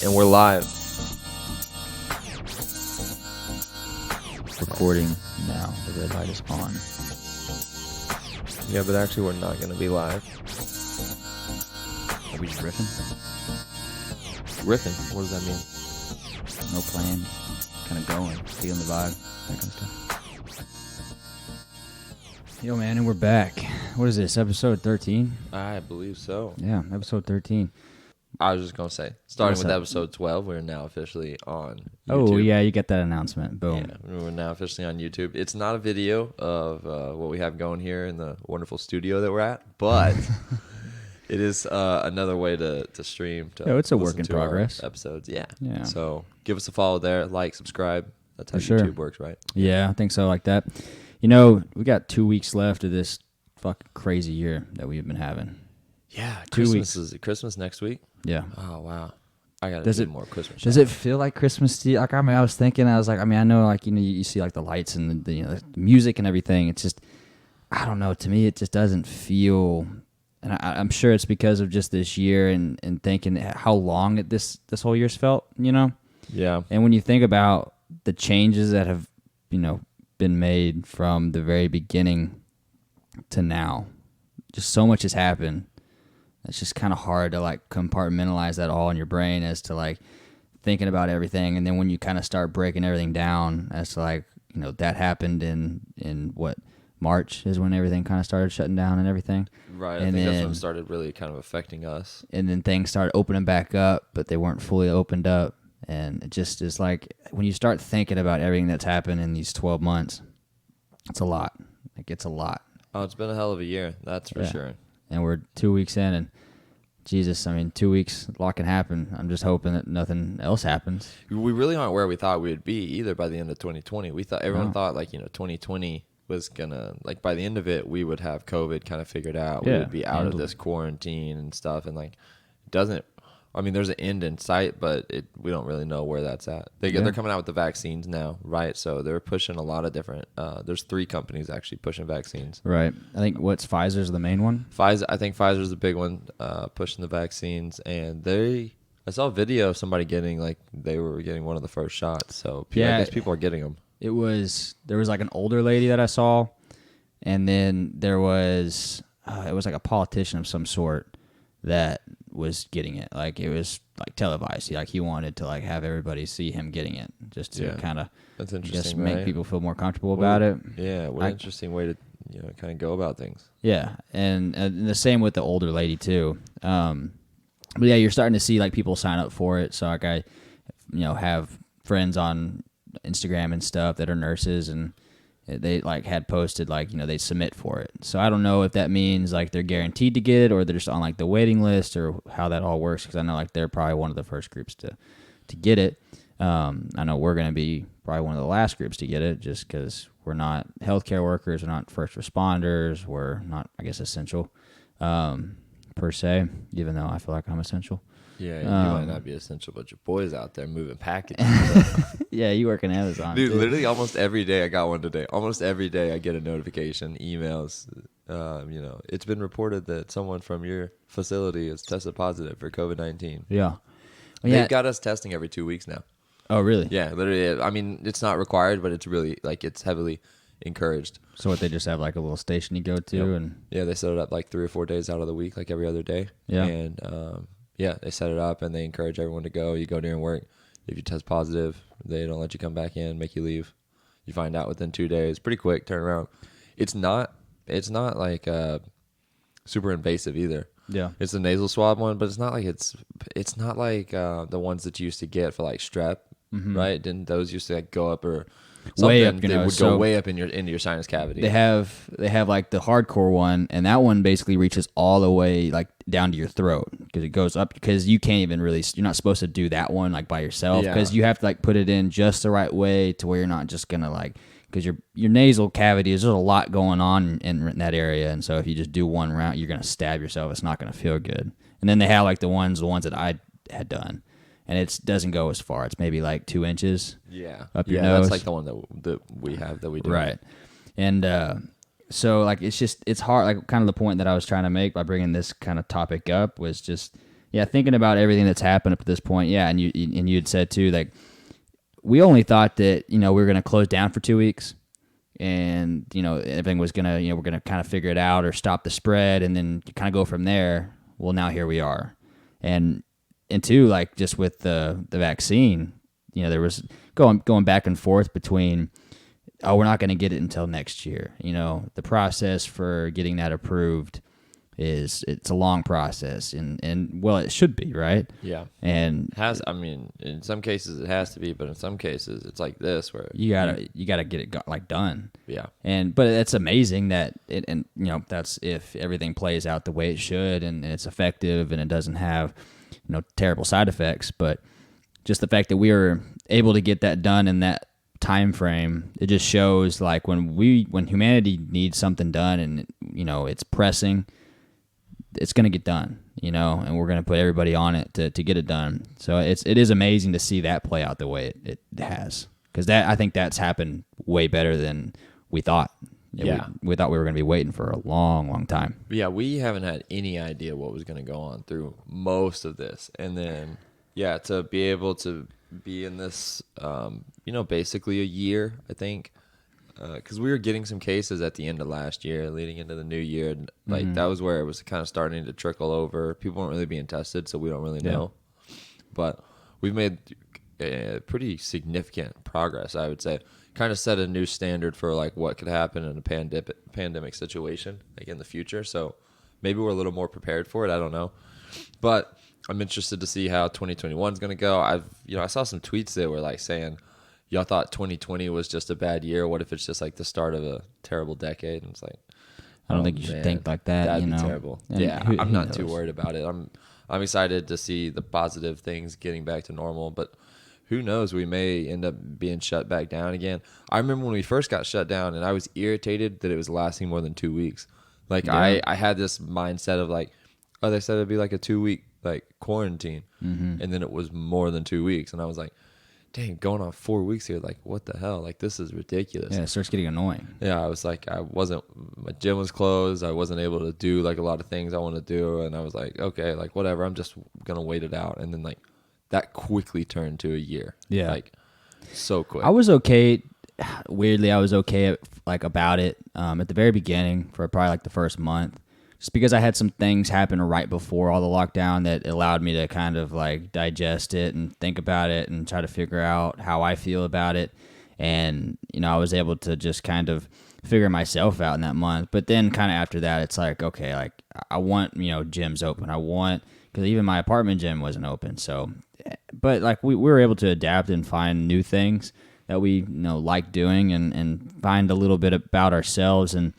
And we're live. Recording now. The red light is on. Yeah, but actually we're not going to be live. Are we just riffing? Riffing? What does that mean? No plan. Kind of going. Feeling the vibe. That kind of stuff. Yo, man, and we're back. What is this? Episode 13? I believe so. Yeah, episode 13. I was just going to say, starting What's with up? episode 12, we're now officially on YouTube. Oh, yeah, you get that announcement. Boom. Yeah, we're now officially on YouTube. It's not a video of what we have going here in the wonderful studio that we're at, but it is another way to stream. To it's a listen work in to our progress. Episodes, yeah. Yeah. So give us a follow there, like, subscribe. That's how For sure. YouTube works, right? Yeah, I think so, like that. You know, we got 2 weeks left of this fucking crazy year that we've been having. Yeah, 2 Christmas weeks. Is it Christmas next week? Yeah. Oh wow, I gotta Does do it- more Christmas. Does it feel like Christmas to you? Like, I mean, I was thinking, I know, like, you know, you see like the lights and the the music and everything. It's just, I don't know. To me, it just doesn't feel, and I'm sure it's because of just this year and thinking how long this whole year's felt, you know? Yeah, And when you think about the changes that have, you know, been made from the very beginning to now, just so much has happened. It's just kind of hard to like compartmentalize that all in your brain as to like thinking about everything. And then when you kind of start breaking everything down as to like, you know, that happened in what, March is when everything kind of started shutting down and everything. right. And I think that's then- when it started really kind of affecting us. And then things started opening back up, but they weren't fully opened up. And it just is like, when you start thinking about everything that's happened in these 12 months, it's a lot. Like, it's a lot. Oh, it's been a hell of a year, that's for Yeah. sure. And we're 2 weeks in, and Jesus, I mean, 2 weeks, a lot can happen. I'm just hoping that nothing else happens. We really aren't where we thought we would be either by the end of 2020. We thought everyone No. thought like 2020 was gonna like by the end of it we would have COVID kind of figured out. We Yeah, would be out of handled. this quarantine and stuff, and like it doesn't. I mean, there's an end in sight, but we don't really know where that's at. They're coming out with the vaccines now, right? So they're pushing a lot of different. There's 3 companies actually pushing vaccines. Right. I think Pfizer's the main one. I think Pfizer's the big one pushing the vaccines, and I saw a video of somebody they were getting one of the first shots. So I Yeah. guess people are getting them. There was like an older lady that I saw, and then there was it was like a politician of some sort that was getting it. Like, it was like televised. Like, he wanted to like have everybody see him getting it, just to Yeah. kind of That's just interesting, make right? people feel more comfortable about it. Yeah, what I- an interesting way to kind of go about things. Yeah, and the same with the older lady too. But yeah, you're starting to see like people sign up for it. So like I, have friends on Instagram and stuff that are nurses, and they like had posted like they submit for it. So I don't know if that means like they're guaranteed to get it or they're just on like the waiting list or how that all works, because I know like they're probably one of the first groups to get it. I know we're going to be probably one of the last groups to get it, just because we're not healthcare workers, we're not first responders, we're not, I guess, essential per se, even though I feel like I'm essential. Yeah, you might not be essential, but your boy's out there moving packages. Yeah, you work in Amazon. Dude, too. literally almost every day I got one today. Almost every day I get a notification, emails. It's been reported that someone from your facility is tested positive for COVID-19. Yeah. Well, They've yeah. got us testing every 2 weeks now. Oh, really? Yeah, literally. I mean, it's not required, but it's really it's heavily encouraged. So what, they just have like a little station you go to, Yep. and Yeah, they set it up like 3 or 4 days out of the week, like every other day. Yeah. And they set it up and they encourage everyone to go. You go during work. If you test positive, they don't let you come back in, make you leave. You find out within 2 days. Pretty quick turnaround. It's not like super invasive either. yeah, It's the nasal swab one, but it's not like the ones that you used to get for like strep, right? Didn't those used to like go up or something? Way up, They would go way up into your sinus cavity. they have like the hardcore one, and that one basically reaches all the way like down to your throat, because it goes up, because you can't even really, you're not supposed to do that one like by yourself, Yeah. because you have to like put it in just the right way to where you're not just gonna like, because your nasal cavity is, there's a lot going on in that area, and so if you just do one round, you're gonna stab yourself. It's not gonna feel good. And then they have like the ones that I had done, and it doesn't go as far. It's maybe like 2 inches. Yeah. Up your That's nose. like the one that we have that we do. Right. And so like it's hard, like kind of the point that I was trying to make by bringing this kind of topic up was just, Yeah, thinking about everything that's happened up to this point, yeah, and you had said too, like we only thought that we were going to close down for 2 weeks, and everything was gonna we're gonna kind of figure it out or stop the spread, and then kind of go from there. Well, now here we are, and two, like just with the vaccine, there was going back and forth between, oh, we're not going to get it until next year. The process for getting that approved it's a long process, and well, it should be, right? Yeah. And I mean, in some cases it has to be, but in some cases it's like this where you gotta get it done. Yeah. But it's amazing that that's if everything plays out the way it should, and it's effective, and it doesn't have terrible side effects. But just the fact that we were able to get that done in that time frame, it just shows like when humanity needs something done, and it's pressing, it's going to get done, and we're going to put everybody on it to get it done. So it is amazing to see that play out the way it has, because I think that's happened way better than we thought. Yeah. We thought we were going to be waiting for a long, long time. Yeah, we haven't had any idea what was going to go on through most of this. And then, yeah, to be able to be in this, basically a year, I think, because we were getting some cases at the end of last year, leading into the new year. And, that was where it was kind of starting to trickle over. People weren't really being tested, so we don't really know. But we've made pretty significant progress, I would say. Kind of set a new standard for like what could happen in a pandemic situation like in the future. So maybe we're a little more prepared for it. I don't know, but I'm interested to see how 2021 is going to go. I saw some tweets that were like saying, y'all thought 2020 was just a bad year. What if it's just like the start of a terrible decade? And it's like, I don't think you should think like that. That'd be terrible. And I'm not too worried about it. I'm excited to see the positive things getting back to normal, but who knows? We may end up being shut back down again. I remember when we first got shut down, and I was irritated that it was lasting more than 2 weeks. Like I had this mindset of like, oh, they said it'd be like a 2-week like quarantine, and then it was more than 2 weeks, and I was like, dang, going on 4 weeks here, like what the hell? Like this is ridiculous. Yeah, it starts getting annoying. Yeah, I was like, my gym was closed. I wasn't able to do like a lot of things I want to do, and I was like, okay, like whatever. I'm just gonna wait it out, and then like. That quickly turned to a year. Yeah. Like, so quick. I was okay. Weirdly, I was okay about it at the very beginning for probably like the first month. Just because I had some things happen right before all the lockdown that allowed me to kind of like digest it and think about it and try to figure out how I feel about it. And, I was able to just kind of figure myself out in that month. But then kind of after that, it's like, okay, like I want, gyms open. Because even my apartment gym wasn't open. So, but like we were able to adapt and find new things that we like doing and find a little bit about ourselves. And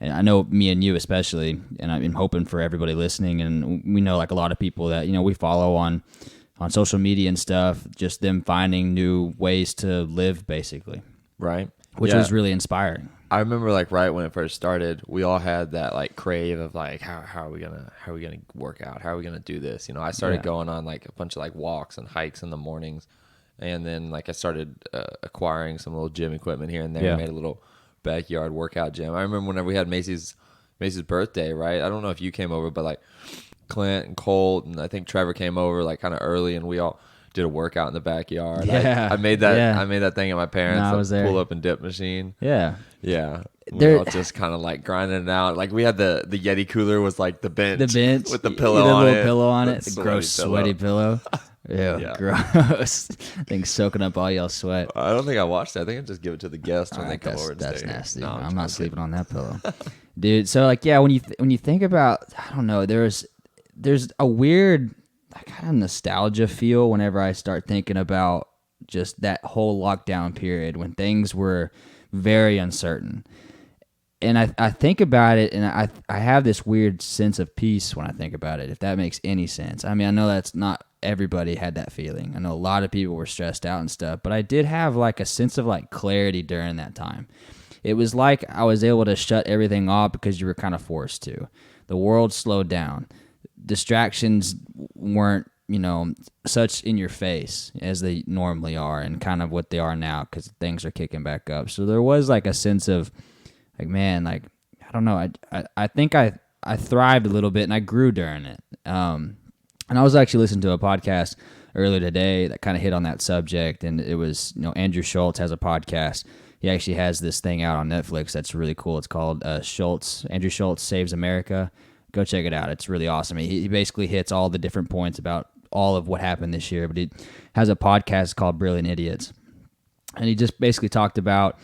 I know me and you especially, and I'm hoping for everybody listening. And we know like a lot of people that we follow on social media and stuff, just them finding new ways to live, basically. Right. Which was really inspiring. I remember like right when it first started, we all had that like crave of like how are we gonna work out? How are we gonna do this? I started going on like a bunch of like walks and hikes in the mornings, and then like I started acquiring some little gym equipment here and there. Made a little backyard workout gym. I remember whenever we had Macy's birthday, right? I don't know if you came over, but like Clint and Colt and I think Trevor came over like kind of early, and we all did a workout in the backyard. Yeah, I made that. Yeah. I made that thing at my parents' pull up and dip machine. Yeah. Yeah. We all just kind of like grinding it out. Like we had the Yeti cooler was like the bench. With the pillow on it. Pillow on it. The gross sweaty pillow. Yeah, gross. Thing's soaking up all y'all sweat. I don't think I watched it. I think I just give it to the guests when they come over and That's stay. Nasty. No, I'm not sleeping on that pillow. Dude, so like when you think about, I don't know, there's a weird kind of nostalgia feel whenever I start thinking about just that whole lockdown period when things were very uncertain. And I think about it, and I have this weird sense of peace when I think about it, if that makes any sense. I mean, I know that's not everybody had that feeling. I know a lot of people were stressed out and stuff, but I did have like a sense of like clarity during that time. It was like I was able to shut everything off because you were kind of forced to. The world slowed down. Distractions weren't, such in your face as they normally are and kind of what they are now because things are kicking back up. So there was like a sense of like, man, like, I don't know. I think I thrived a little bit and I grew during it. And I was actually listening to a podcast earlier today that kind of hit on that subject, and it was, Andrew Schultz has a podcast. He actually has this thing out on Netflix that's really cool. It's called Andrew Schultz Saves America. Go check it out. It's really awesome. He basically hits all the different points about all of what happened this year, but he has a podcast called Brilliant Idiots. And he just basically talked about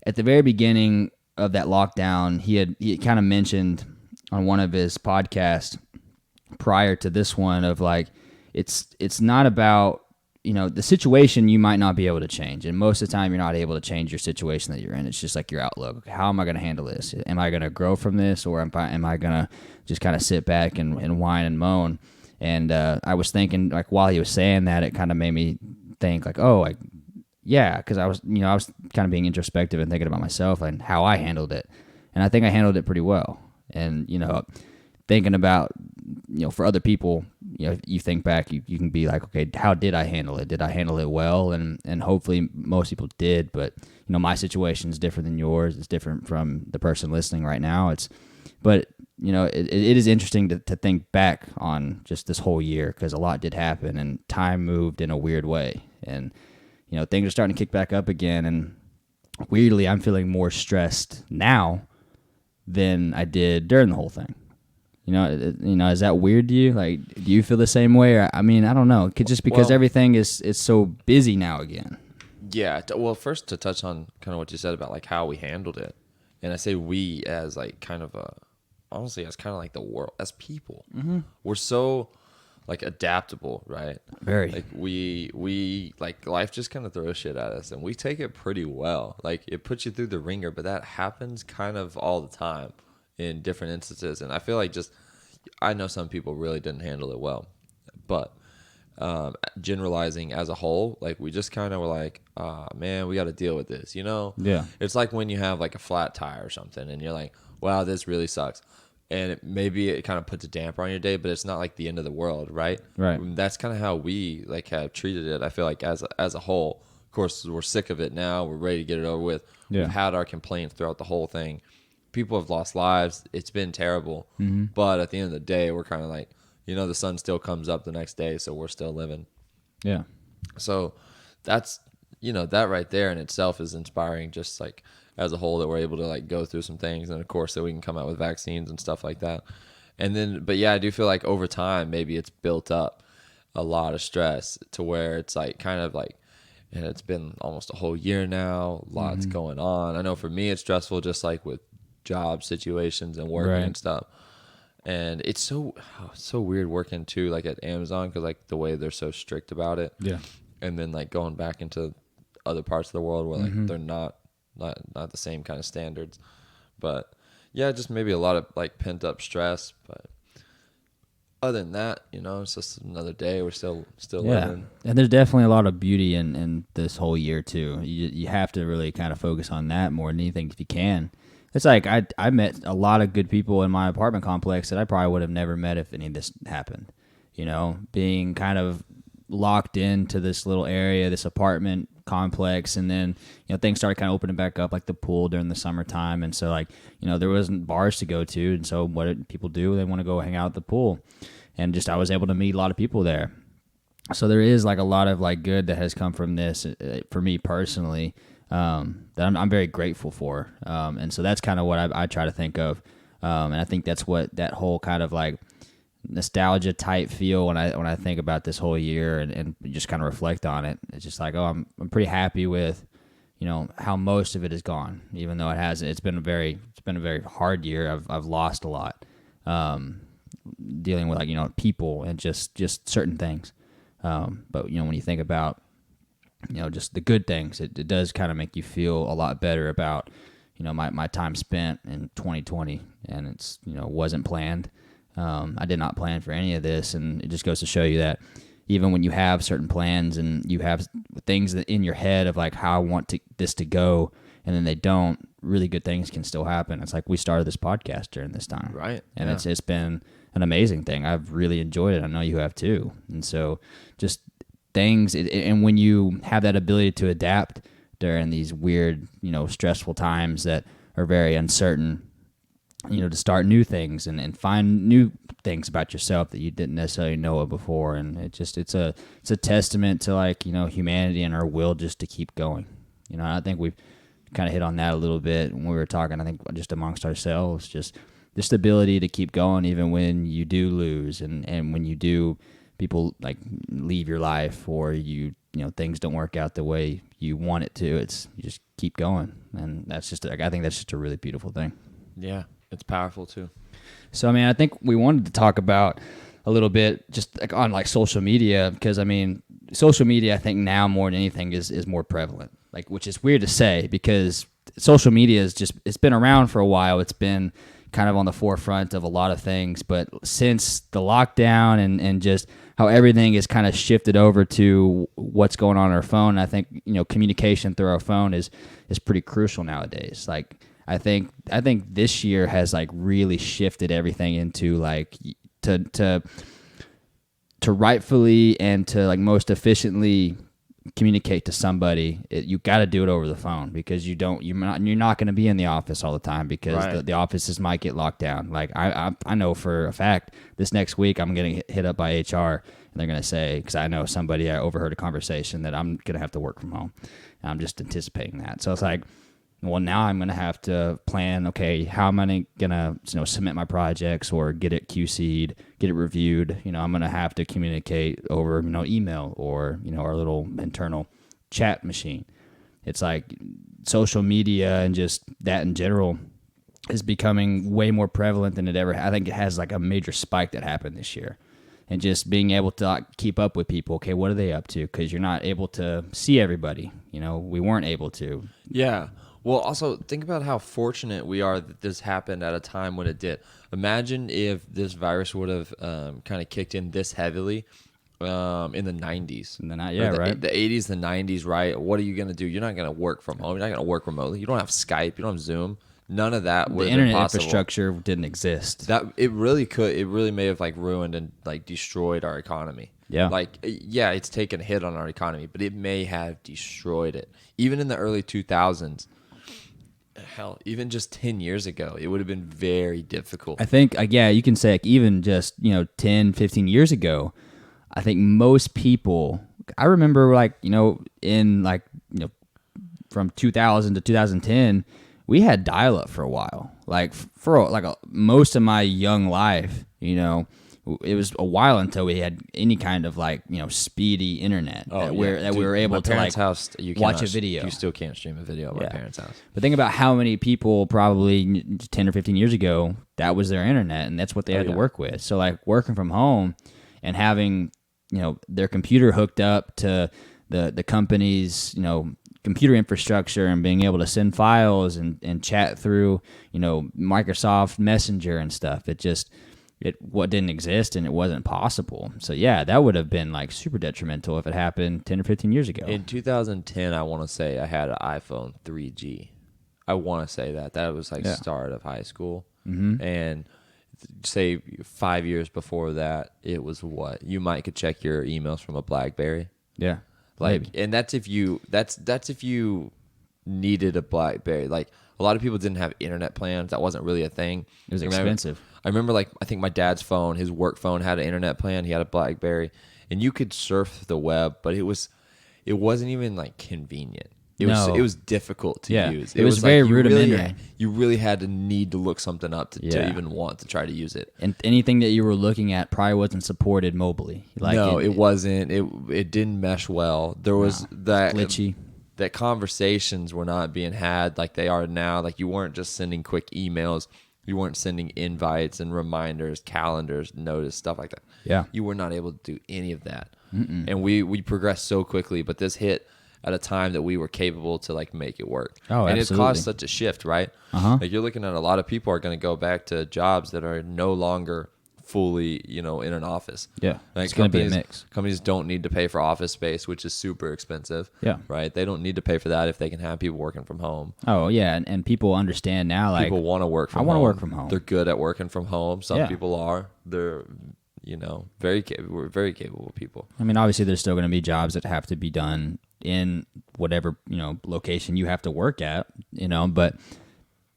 at the very beginning of that lockdown, he kind of mentioned on one of his podcasts prior to this one of like, it's not about, the situation you might not be able to change. And most of the time you're not able to change your situation that you're in. It's just like your outlook. How am I going to handle this? Am I going to grow from this, or am I going to just kind of sit back and whine and moan? And I was thinking, like, while he was saying that, it kind of made me think like, oh, yeah, because I was kind of being introspective and thinking about myself and how I handled it. And I think I handled it pretty well. And, thinking about, for other people, if you think back, you can be like, okay, how did I handle it? Did I handle it well? And hopefully most people did. But, my situation is different than yours. It's different from the person listening right now. But it is interesting to think back on just this whole year, because a lot did happen and time moved in a weird way. And, things are starting to kick back up again. And weirdly, I'm feeling more stressed now than I did during the whole thing. Is that weird to you? Like, do you feel the same way? Or, I mean, I don't know. Just because everything is so busy now again. Yeah. Well, first to touch on kind of what you said about like how we handled it. And I say we as like kind of honestly, as kind of like the world, as people. Mm-hmm. We're so like adaptable, right? Very. Like we like life just kind of throws shit at us and we take it pretty well. Like it puts you through the ringer, but that happens kind of all the time in different instances. And I feel like I know some people really didn't handle it well, but generalizing as a whole, like we just kind of were like, man, we got to deal with this, Yeah. It's like when you have like a flat tire or something and you're like, wow, this really sucks. And maybe it kind of puts a damper on your day, but it's not like the end of the world, right? Right. That's kind of how we like have treated it. I feel like as a whole. Of course, we're sick of it now. We're ready to get it over with. Yeah. We've had our complaints throughout the whole thing. People have lost lives. It's been terrible. Mm-hmm. But at the end of the day, we're kind of like, the sun still comes up the next day, so we're still living. Yeah. So that's, that right there in itself is inspiring, just like as a whole, that we're able to like go through some things. And of course that we can come out with vaccines and stuff like that. And then, but yeah, I do feel like over time, maybe it's built up a lot of stress to where it's like kind of like, and it's been almost a whole year now, lots going on. I know for me, it's stressful just like with job situations and working and stuff. And it's so weird working too, like at Amazon, because like the way they're so strict about it. Yeah. And then like going back into other parts of the world where like they're not the same kind of standards. But yeah, just maybe a lot of like pent up stress. But other than that, it's just another day. We're still living. And there's definitely a lot of beauty in this whole year too. You have to really kind of focus on that more than anything if you can. It's like I met a lot of good people in my apartment complex that I probably would have never met if any of this happened. Being kind of locked into this little area, this apartment complex, and then things started kind of opening back up, like the pool during the summertime, and so like there wasn't bars to go to, and so what did people do? They want to go hang out at the pool, and just I was able to meet a lot of people there. So there is like a lot of like good that has come from this for me personally. That I'm very grateful for. And so that's kind of what I try to think of. And I think that's what that whole kind of like nostalgia type feel when I think about this whole year and just kind of reflect on it. It's just like, I'm pretty happy with, how most of it is gone, even though it's been a very hard year. I've lost a lot, dealing with like, people and just certain things. But when you think about, just the good things, it does kind of make you feel a lot better about, my time spent in 2020, and it's, wasn't planned. I did not plan for any of this, and it just goes to show you that even when you have certain plans and you have things that in your head of like how I want this to go, and then they don't, really good things can still happen. It's like we started this podcast during this time. Right. And yeah. it's been an amazing thing. I've really enjoyed it. I know you have too. And so just things, and when you have that ability to adapt during these weird, stressful times that are very uncertain, to start new things and find new things about yourself that you didn't necessarily know of before. And it's a testament to like, humanity and our will just to keep going. I think we've kind of hit on that a little bit when we were talking, I think just amongst ourselves, just this ability to keep going even when you do lose and when you do people like leave your life or things don't work out the way you want it to. You just keep going. And that's just, I think that's just a really beautiful thing. Yeah. It's powerful too. So, I mean, I think we wanted to talk about a little bit just like on like social media, because I mean, social media, I think now more than anything is more prevalent, like, which is weird to say because social media it's been around for a while. It's been kind of on the forefront of a lot of things, but since the lockdown and just how everything is kind of shifted over to what's going on our phone, I think, communication through our phone is pretty crucial nowadays. Like, I think this year has like really shifted everything into like to rightfully and to like most efficiently communicate to somebody. You got to do it over the phone because you're not going to be in the office all the time because Right. the offices might get locked down. Like I know for a fact this next week I'm going to get hit up by HR and they're going to say, because I know somebody, I overheard a conversation that I'm going to have to work from home. And I'm just anticipating that. So it's like, well, now I'm going to have to plan, okay, how am I going to submit my projects or get it QC'd, get it reviewed? I'm going to have to communicate over, email or, our little internal chat machine. It's like social media and just that in general is becoming way more prevalent than it ever. I think it has like a major spike that happened this year. And just being able to like, keep up with people. Okay, what are they up to? Because you're not able to see everybody. We weren't able to. Yeah. Well, also think about how fortunate we are that this happened at a time when it did. Imagine if this virus would have kind of kicked in this heavily in the 90s. And then right. The 80s, the 90s, right? What are you going to do? You're not going to work from home. You're not going to work remotely. You don't have Skype. You don't have Zoom. None of that would the have been internet possible. infrastructure didn't exist. That it really could. It really may have like ruined and like destroyed our economy. Yeah. Like, yeah, it's taken a hit on our economy, but it may have destroyed it. Even in the early 2000s, hell, even just 10 years ago, it would have been very difficult. I think, you can say like even just, 10, 15 years ago, I think most people, I remember like, in like, from 2000 to 2010, we had dial-up for a while. Like for like most of my young life, it was a while until we had any kind of like speedy internet we were able to like house, watch a video. You still can't stream a video at my parents' house. But think about how many people probably 10 or 15 years ago that was their internet and that's what they had to work with. So like working from home and having their computer hooked up to the company's computer infrastructure and being able to send files and chat through Microsoft Messenger and stuff. What didn't exist and it wasn't possible. So yeah, that would have been like super detrimental if it happened 10 or 15 years ago. In 2010, I want to say I had an iPhone 3G. I want to say that was like start of high school. Mm-hmm. And say 5 years before that, it was what you might could check your emails from a BlackBerry. Yeah, like, maybe. and that's if you needed a BlackBerry. Like a lot of people didn't have internet plans. That wasn't really a thing. It was expensive. I remember like I think my dad's phone, his work phone had an internet plan. He had a BlackBerry, and you could surf the web, but it wasn't even like convenient. It was difficult to use. It was very like rudimentary. You really had to need to look something up to even want to try to use it. And anything that you were looking at probably wasn't supported mobily. Like no, it wasn't. It didn't mesh well. There was that glitchy. That conversations were not being had like they are now. Like you weren't just sending quick emails. You weren't sending invites and reminders, calendars, notice, stuff like that. Yeah. You were not able to do any of that. Mm-mm. And we progressed so quickly, but this hit at a time that we were capable to like make it work. Oh, and absolutely. it's caused such a shift, right? Uh-huh. Like you're looking at a lot of people are going to go back to jobs that are no longer fully, in an office. Yeah. Like it's going to be a mix. Companies don't need to pay for office space, which is super expensive. Yeah. Right? They don't need to pay for that if they can have people working from home. Oh, yeah, and people understand now like people want to work from home. I want to work from home. They're good at working from home. Some people are. They're we're very capable people. I mean, obviously there's still going to be jobs that have to be done in whatever, location you have to work at, but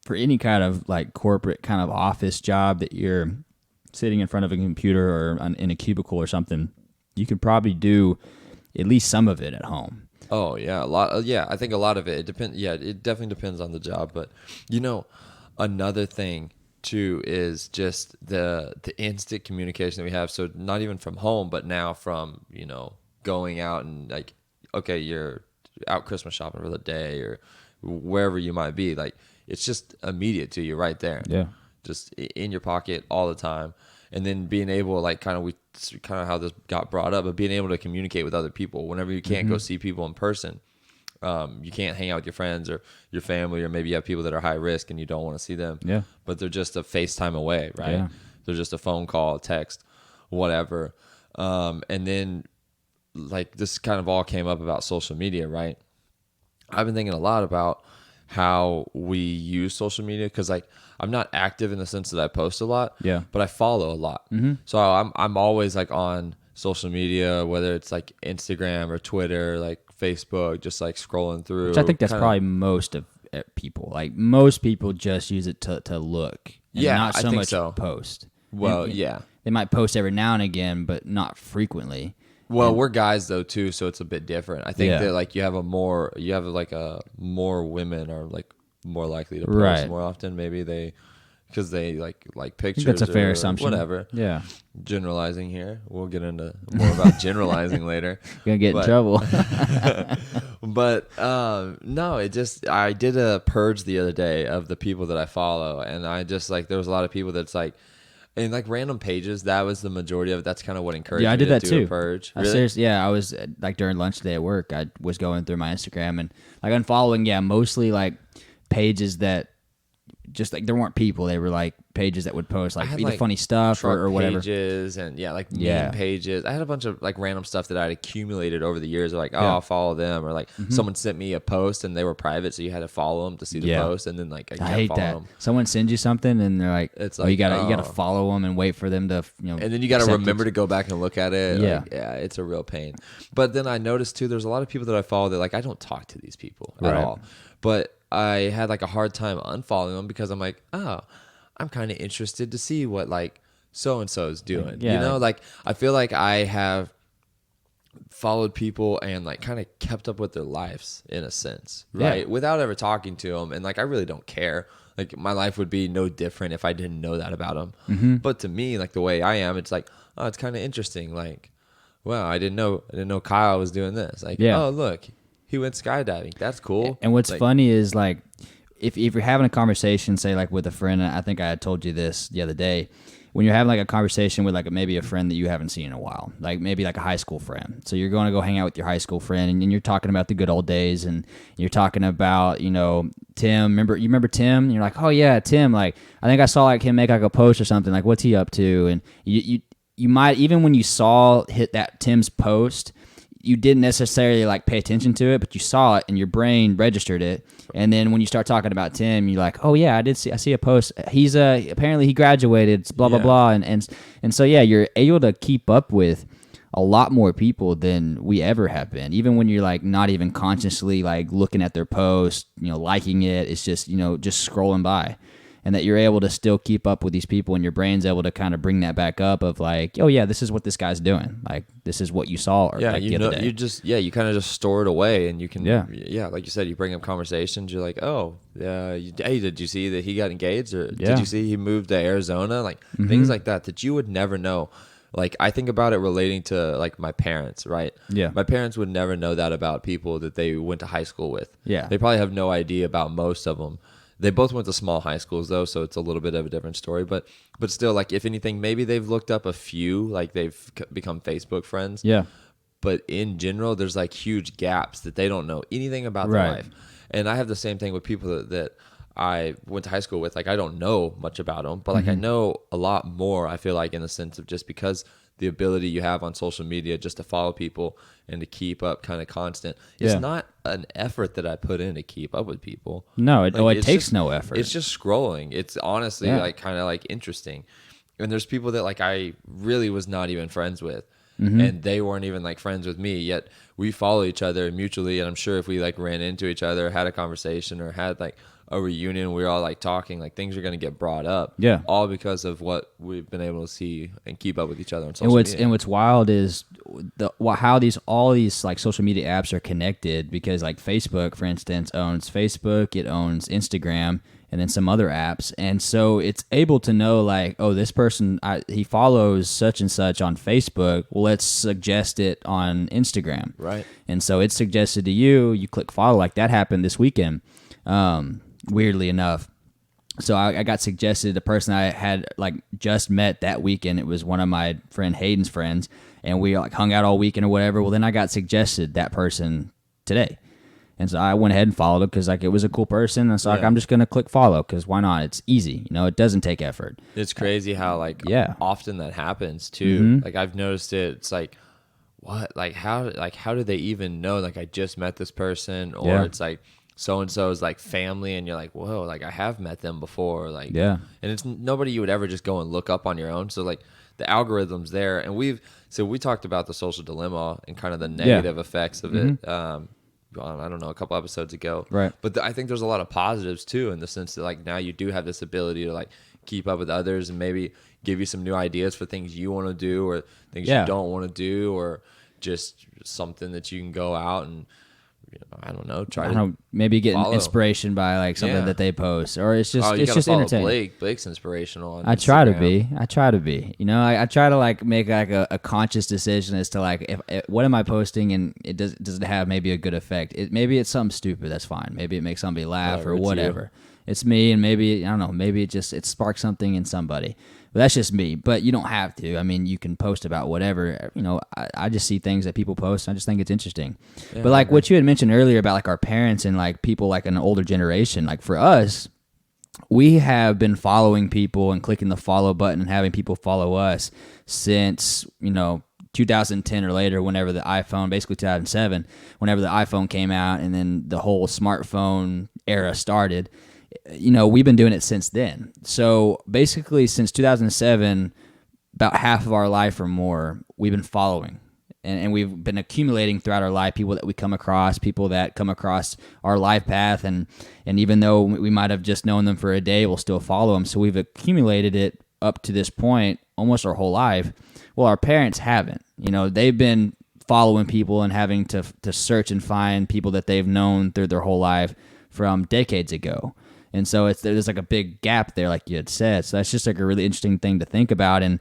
for any kind of like corporate kind of office job that you're sitting in front of a computer or in a cubicle or something, you could probably do at least some of it at home. Oh yeah, a lot. Yeah, I think a lot of it. It depends. Yeah, it definitely depends on the job. But another thing too is just the instant communication that we have. So not even from home, but now from going out and like, okay, you're out Christmas shopping for the day or wherever you might be. Like it's just immediate to you right there. Yeah. Just in your pocket all the time. And then being able, like, kind of how this got brought up, but being able to communicate with other people whenever you can't go see people in person. You can't hang out with your friends or your family, or maybe you have people that are high risk and you don't want to see them. Yeah. But they're just a FaceTime away, right? Yeah. They're just a phone call, text, whatever. And then, like, this kind of all came up about social media, right? I've been thinking a lot about how we use social media because, like, I'm not active in the sense that I post a lot, but I follow a lot. So I'm always like on social media, whether it's like Instagram or Twitter, like Facebook, just like scrolling through. Which I think that's probably most of people. Like most people just use it to look, and not so much post. Well, they might post every now and again, but not frequently. Well, we're guys though too, so it's a bit different. I think that like you have more women are like more likely to post more often. Maybe because they like pictures. That's a fair assumption. Whatever. Yeah. Generalizing here. We'll get into more about generalizing later. You're gonna get in trouble. But no, I did a purge the other day of the people that I follow, and I just like there was a lot of people that's like. And like random pages, that was the majority of it. That's kind of what encouraged me to do a purge. Really? Seriously, I was like during lunch today at work, I was going through my Instagram and like unfollowing, mostly like pages that just like there weren't people. They were like pages that would post like either funny stuff or whatever. Pages and meme pages. I had a bunch of like random stuff that I'd accumulated over the years. Like, I'll follow them, or like someone sent me a post and they were private, so you had to follow them to see the post. And then like I hate that. Them. Someone sends you something and they're like, it's like, you gotta follow them and wait for them to and then you gotta remember to go back and look at it. It's a real pain. But then I noticed too, there's a lot of people that I follow that like I don't talk to these people at all, but I had like a hard time unfollowing them because I'm like, I'm kind of interested to see what like so-and-so is doing. Like I feel like I have followed people and like kind of kept up with their lives in a sense, right? Without ever talking to them. And like, I really don't care. Like my life would be no different if I didn't know that about them. But to me, like the way I am, it's like, oh, it's kind of interesting. Like, wow, I didn't know Kyle was doing this. Like, oh, look, he went skydiving. That's cool. And what's funny is like, if you're having a conversation, say like with a friend, and I think I had told you this the other day, when you're having like a conversation with like maybe a friend that you haven't seen in a while, like maybe like a high school friend. So you're going to go hang out with your high school friend, and you're talking about the good old days, and you're talking about, Tim. You remember Tim? And you're like, oh yeah, Tim. Like I think I saw like him make like a post or something. Like what's he up to? And you might, even when you saw that Tim's post, you didn't necessarily like pay attention to it, but you saw it and your brain registered it. And then when you start talking about Tim, you're like, oh yeah, I see a post. He's apparently he graduated, blah blah blah, and so you're able to keep up with a lot more people than we ever have been. Even when you're like not even consciously like looking at their post, liking it, it's just just scrolling by. And that you're able to still keep up with these people, and your brain's able to kind of bring that back up of like, oh yeah, this is what this guy's doing. Like this is what you saw. Or like the other day. You kind of just store it away, and you can like you said, you bring up conversations. You're like, oh yeah, hey, did you see that he got engaged, or did you see he moved to Arizona? Like things like that you would never know. Like I think about it relating to like my parents, right? Yeah, my parents would never know that about people that they went to high school with. Yeah, they probably have no idea about most of them. They both went to small high schools though, so it's a little bit of a different story. But still, like if anything, maybe they've looked up a few, like they've become Facebook friends. Yeah. But in general, there's like huge gaps that they don't know anything about their life. And I have the same thing with people that I went to high school with. Like I don't know much about them, but like I know a lot more. I feel like in the sense of just because the ability you have on social media just to follow people and to keep up kind of constant. It's not an effort that I put in to keep up with people. No, it takes no effort. It's just scrolling. It's honestly like kind of like interesting. And there's people that like I really was not even friends with. And they weren't even like friends with me, yet we follow each other mutually. And I'm sure if we like ran into each other, had a conversation, or had like a reunion, we're all like talking, like things are going to get brought up. Yeah. All because of what we've been able to see and keep up with each other on social And what's media. and what's wild is how all these like social media apps are connected, because like Facebook, for instance, owns Facebook, it owns Instagram, and then some other apps, and so it's able to know like, oh, this person he follows such and such on Facebook. Well, let's suggest it on Instagram, Right. And so it's suggested to you. You click follow. Like that happened this weekend, weirdly enough. So I got suggested a person I had like just met that weekend. It was one of my friend Hayden's friends, and we like hung out all weekend or whatever. Well, then I got suggested that person today, and so I went ahead and followed it because like it was a cool person. And so like, I'm just gonna click follow because why not? It's easy, it doesn't take effort. It's crazy how like Yeah. often that happens too. Like I've noticed it. It's like, what? Like how do they even know? Like I just met this person, or Yeah. it's like so and so is like family, and you're like, whoa, like I have met them before. Like, Yeah. and it's nobody you would ever just go and look up on your own. So like the algorithm's there, and we talked about the social dilemma and kind of the negative effects of it. I don't know, a couple episodes ago, Right. But I think there's a lot of positives too, in the sense that like now you do have this ability to like keep up with others and maybe give you some new ideas for things you want to do or things you don't want to do, or just something that you can go out and I don't know, maybe get follow. Inspiration by like something that they post, or it's just you it's gotta just follow entertaining. Blake's inspirational on I try to Instagram. be. I try to be. I try to like make like a conscious decision as to like if what am I posting, and does it have maybe a good effect? Maybe it's something stupid. That's fine. Maybe it makes somebody laugh or It's whatever. It's me, and maybe I don't know. Maybe it sparks something in somebody. But that's just me. But you don't have to. I mean, you can post about whatever. I just see things that people post, and I just think it's interesting. But like what you had mentioned earlier about like our parents and like people like an older generation, like for us, we have been following people and clicking the follow button and having people follow us since 2010 or later, whenever the iPhone, basically 2007, whenever the iPhone came out, and then the whole smartphone era started. We've been doing it since then. So basically, since 2007, about half of our life or more, we've been following. And we've been accumulating throughout our life people that we come across, people that come across our life path. And even though we might have just known them for a day, we'll still follow them. So we've accumulated it up to this point almost our whole life. Well, our parents haven't. They've been following people and having to search and find people that they've known through their whole life from decades ago. And so there's like a big gap there, like you had said. So that's just like a really interesting thing to think about, and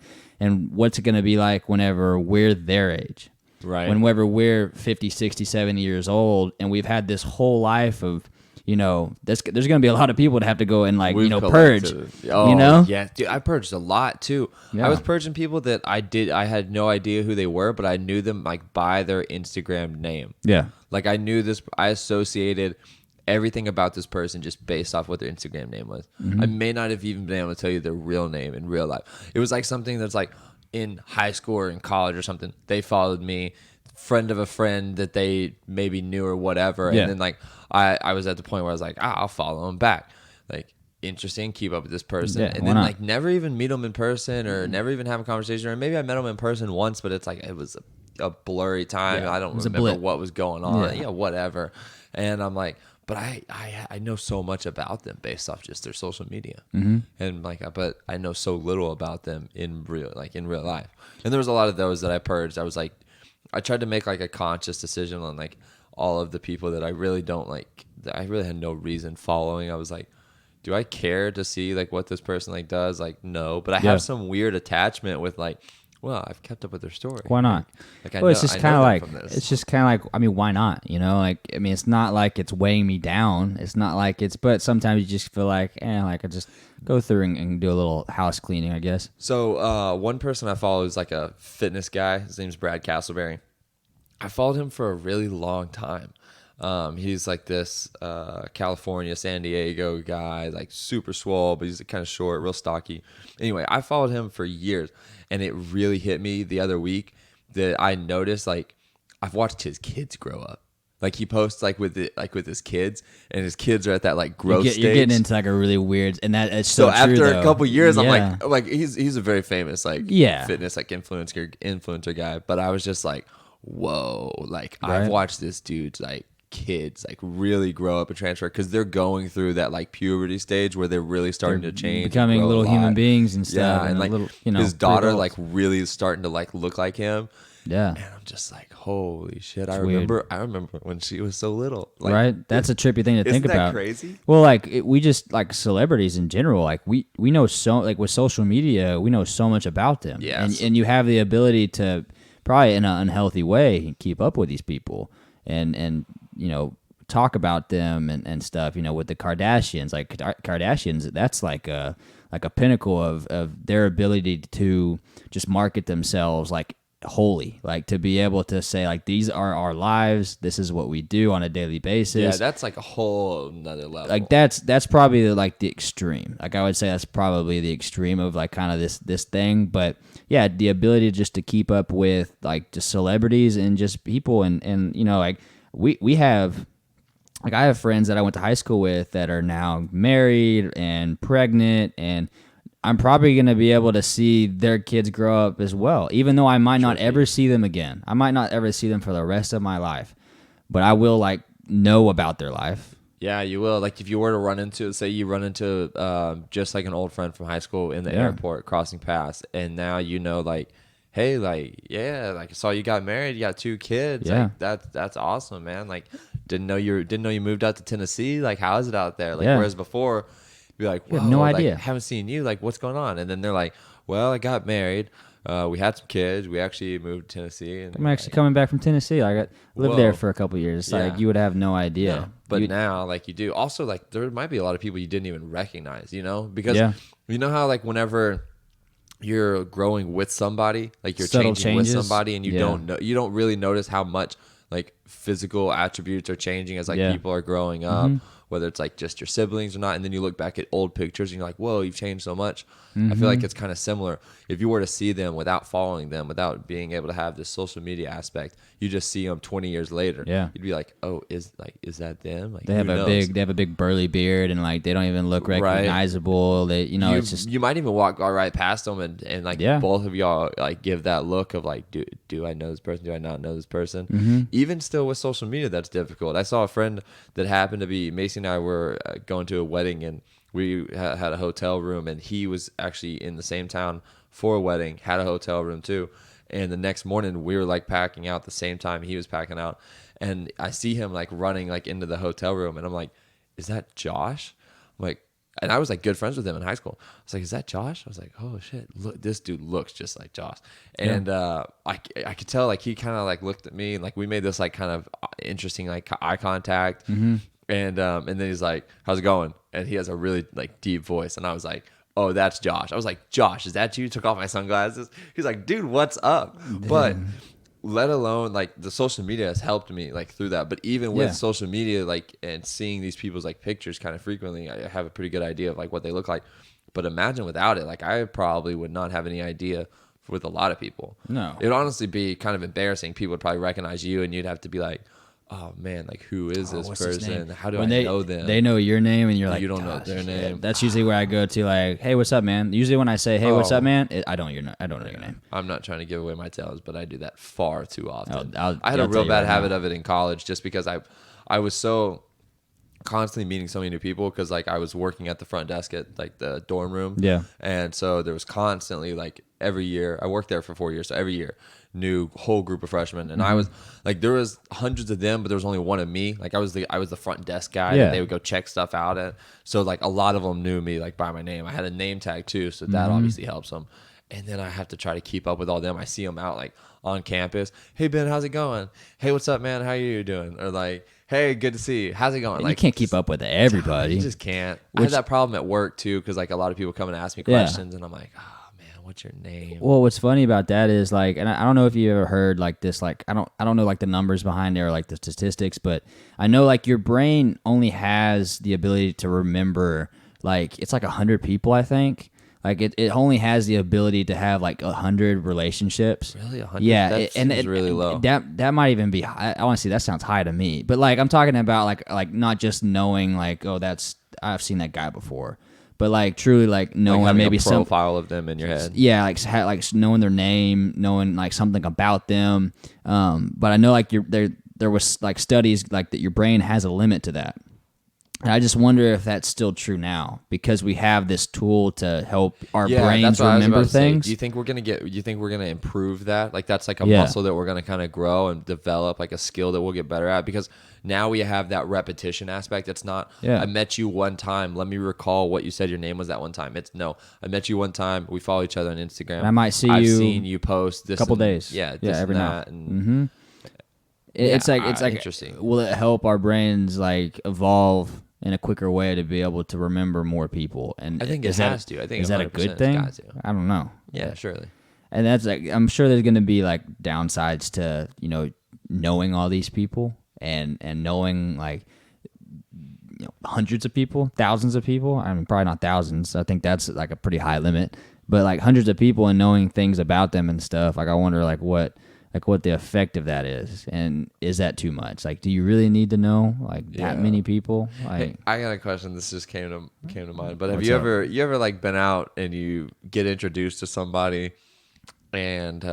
what's it going to be like whenever we're their age, right? Whenever we're 50, 60, 70 years old, and we've had this whole life of, there's going to be a lot of people that have to go and like, purge. Yeah, dude, I purged a lot too. Yeah. I was purging people that I had no idea who they were, but I knew them like by their Instagram name. Yeah. Like I associated everything about this person just based off what their Instagram name was. I may not have even been able to tell you their real name in real life. It was like something that's like in high school or in college or something. They followed me, friend of a friend that they maybe knew or whatever. Yeah. And then like I was at the point where I was like, I'll follow them back. Like, interesting, keep up with this person. Yeah, and then like never even meet them in person or never even have a conversation. Or maybe I met them in person once, but it's like it was a blurry time. Yeah, I don't remember what was going on. Yeah, whatever. And I'm like, but I know so much about them based off just their social media, and like, but I know so little about them in real life. And there was a lot of those that I purged. I was like, I tried to make like a conscious decision on like all of the people that I really don't like. That I really had no reason following. I was like, do I care to see like what this person like does? Like, no, but I have some weird attachment with like, well, I've kept up with their story. Why not? Like, it's just kind of like, I mean, why not? It's not like it's weighing me down. It's not like but sometimes you just feel like, like I just go through and do a little house cleaning, I guess. So one person I follow is like a fitness guy. His name's Brad Castleberry. I followed him for a really long time. He's like this California, San Diego guy, like super swole, but he's kind of short, real stocky. Anyway, I followed him for years, and it really hit me the other week that I noticed like I've watched his kids grow up. Like he posts like with his kids, and his kids are at that like growth stage. You're getting into like a really weird, and that it's so true, after though. a couple years, I'm Yeah. like he's a very famous like fitness like influencer guy, but I was just like, whoa, like I've watched this dude's like kids like really grow up and transfer because they're going through that like puberty stage where they're really starting to change, becoming and grow little a human lot. beings and stuff. Yeah, and like little, his daughter like pre-adults. really starting to like look like him. Yeah. And I'm just like, holy shit! It's I remember when she was so little. Like, right? That's a trippy thing to think isn't that about. crazy? Well, like we just like celebrities in general. Like we know so like with social media, we know so much about them. Yes. And you have the ability to probably in an unhealthy way keep up with these people and talk about them and stuff. With the Kardashians, like Kardashians, that's like a pinnacle of their ability to just market themselves like wholly, like to be able to say like these are our lives, this is what we do on a daily basis. Yeah, that's like a whole another level. Like that's probably like the extreme. Like I would say that's probably the extreme of like kind of this thing. But yeah, the ability just to keep up with like just celebrities and just people and like we have. Like I have friends that I went to high school with that are now married and pregnant, and I'm probably going to be able to see their kids grow up as well, even though I might not ever see them again. I might not ever see them for the rest of my life, but I will like know about their life. Yeah, you will. Like if you were to run into, say you run into just like an old friend from high school in the airport crossing paths, and now like, hey, like, yeah, like I saw you got married, you got 2 kids. Yeah. Like that's awesome, man. Like didn't know you moved out to Tennessee. Like how is it out there? Like Yeah. whereas before, be like, You have no like, idea. haven't seen you. Like what's going on? And then they're like, well, I got married. We had some kids. We actually moved to Tennessee. And I'm actually coming back from Tennessee. I lived there for a couple years. Yeah. Like you would have no idea. No, but now, like you do. Also, like there might be a lot of people you didn't even recognize, because you know how like whenever you're growing with somebody, like you're Subtle changing changes. with somebody, and you don't really notice how much like physical attributes are changing as like people are growing up, whether it's like just your siblings or not. And then you look back at old pictures and you're like, whoa, you've changed so much. I feel like it's kind of similar. If you were to see them without following them, without being able to have this social media aspect, you just see them 20 years later. Yeah. You'd be like, oh, is that them? Like They have who a knows? big burly beard and like they don't even look recognizable. They it's just you might even walk right past them and like both of y'all like give that look of like do I know this person? Do I not know this person? Even still with social media, that's difficult. I saw a friend that happened to be Macy and I were going to a wedding and we had a hotel room and he was actually in the same town for a wedding, had a hotel room too. And the next morning we were like packing out the same time he was packing out. And I see him like running like into the hotel room and I'm like, is that Josh? I'm like, and I was like good friends with him in high school. I was like, is that Josh? I was like, oh shit, look, this dude looks just like Josh. And I could tell like he kind of like looked at me and like we made this like kind of interesting like eye contact. And then he's like, how's it going? And he has a really like deep voice. And I was like, oh, that's Josh. I was like, Josh, is that you? Took off my sunglasses. He's like, dude, what's up? But let alone like the social media has helped me like through that. But even with social media, like and seeing these people's like pictures kind of frequently, I have a pretty good idea of like what they look like. But imagine without it, like I probably would not have any idea with a lot of people. No. It would honestly be kind of embarrassing. People would probably recognize you and you'd have to be like, oh man, like who is this what's his person? name? How do When I know them? They know your name, and you're like, You don't know "Gosh, their yeah." name. That's usually where I go to, like, hey, what's up, man? Usually when I say, hey, what's up, man, I don't know your name. I'm not trying to give away my talents, but I do that far too often. I had I'll a tell real you bad right habit now. of it in college just because I was so constantly meeting so many new people because like I was working at the front desk at like the dorm room. Yeah. And so there was constantly like every year, I worked there for 4 years. So every year, new whole group of freshmen. And I was like, there was hundreds of them, but there was only one of me. Like I was the front desk guy. Yeah. And they would go check stuff out. And so like a lot of them knew me like by my name. I had a name tag too. So that obviously helps them. And then I have to try to keep up with all them. I see them out like on campus. Hey Ben, how's it going? Hey, what's up, man? How you doing? Or like, hey, good to see you. How's it going? You Like can't keep up with everybody. You just can't. I had that problem at work too because like a lot of people come and ask me questions, and I'm like, oh man, what's your name? Well, what's funny about that is like, and I don't know if you ever heard like this, like I don't know like the numbers behind it or like the statistics, but I know like your brain only has the ability to remember like it's like 100 people, I think. Like it only has the ability to have like 100 relationships. Really, 100? Yeah, That and seems really low. That might even be high. Honestly, that sounds high to me. But like I'm talking about like not just knowing like I've seen that guy before, but like truly like knowing having maybe a some profile of them in your head. yeah, like knowing their name, knowing like something about them. But I know like their there was like studies like that your brain has a limit to that. And I just wonder if that's still true now because we have this tool to help our brains remember things. Do you think we're gonna improve that? Like that's like a Yeah. muscle that we're gonna kind of grow and develop, like a skill that we'll get better at, because now we have that repetition aspect. It's not I met you one time, let me recall what you said your name was that one time. It's no, I met you one time, we follow each other on Instagram. And I might see I've you seen you post this a couple and, days. Yeah, Yeah, this every and now. that, and It's like interesting. Will it help our brains like evolve in a quicker way to be able to remember more people? And I think it has to. I think is that a 100% good it's thing? got to. I don't know. Yeah, surely. And that's like I'm sure there's going to be like downsides to knowing all these people and knowing like hundreds of people, thousands of people. I mean, probably not thousands. I think that's like a pretty high limit. But like hundreds of people and knowing things about them and stuff. Like I wonder like what the effect of that is, and is that too much? Like, do you really need to know like that many people? Like, hey, I got a question. This just came to mind. But have What's you up? ever like been out and you get introduced to somebody, and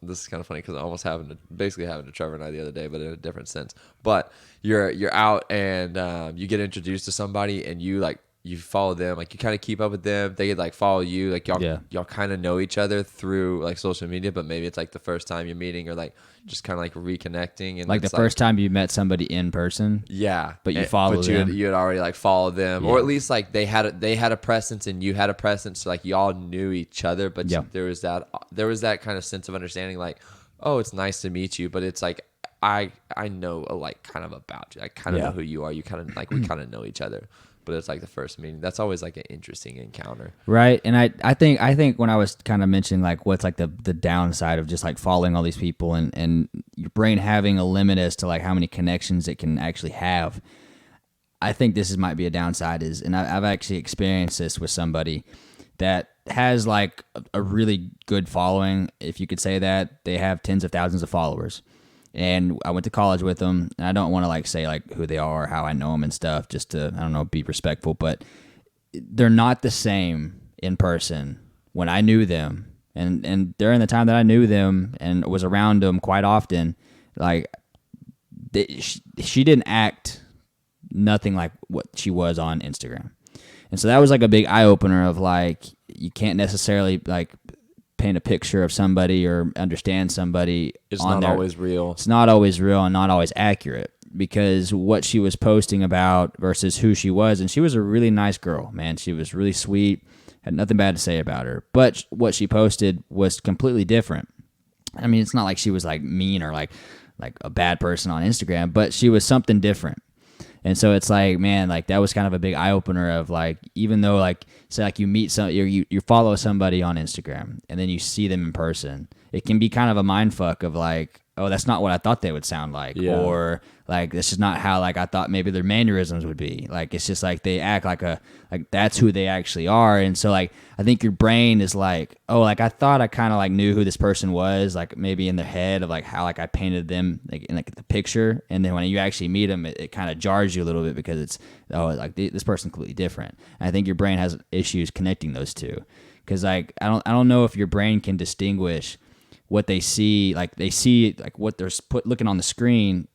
this is kind of funny because it almost happened to Trevor and I the other day, but in a different sense. But you're out and you get introduced to somebody and you follow them, like you kind of keep up with them. They like follow you, like y'all kind of know each other through like social media, but maybe it's like the first time you're meeting or like just kind of like reconnecting, and like the first time you met somebody in person. Yeah, but you followed them. You had already like followed them, or at least like they had a presence and you had a presence, so like y'all knew each other. But there was that kind of sense of understanding, like, oh, it's nice to meet you, but it's like I know like kind of about you. I kind of know who you are. You kind of like we kind of know each other. But it's like the first meeting. That's always like an interesting encounter. Right. And I think when I was kind of mentioning like what's like the downside of just like following all these people and your brain having a limit as to like how many connections it can actually have, I think might be a downside and I've actually experienced this with somebody that has like a really good following, if you could say that. They have tens of thousands of followers. And I went to college with them, and I don't want to like say like who they are or how I know them and stuff, just to, I don't know, be respectful, but they're not the same in person when I knew them. And during the time that I knew them and was around them quite often, like she didn't act nothing like what she was on Instagram. And so that was like a big eye opener of like, you can't necessarily like paint a picture of somebody or understand somebody. It's not always real. It's not always real and not always accurate, because what she was posting about versus who she was, and she was a really nice girl, man. She was really sweet, had nothing bad to say about her. But what she posted was completely different. I mean, it's not like she was like mean or like a bad person on Instagram, but she was something different. And so it's like, man, like that was kind of a big eye opener of like, even though like, say like you meet you follow somebody on Instagram and then you see them in person, it can be kind of a mind fuck of like, oh, that's not what I thought they would sound like. Yeah. Or like, this is not how like I thought maybe their mannerisms would be. Like, it's just like they act like that's who they actually are. And so like, I think your brain is like, oh, like I thought I kind of like knew who this person was, like maybe in their head of like how like I painted them like in like the picture. And then when you actually meet them, it kind of jars you a little bit because it's, oh, like this person's completely different. And I think your brain has issues connecting those two. Cause like, I don't know if your brain can distinguish what they see, like they see like what they're looking on the screen,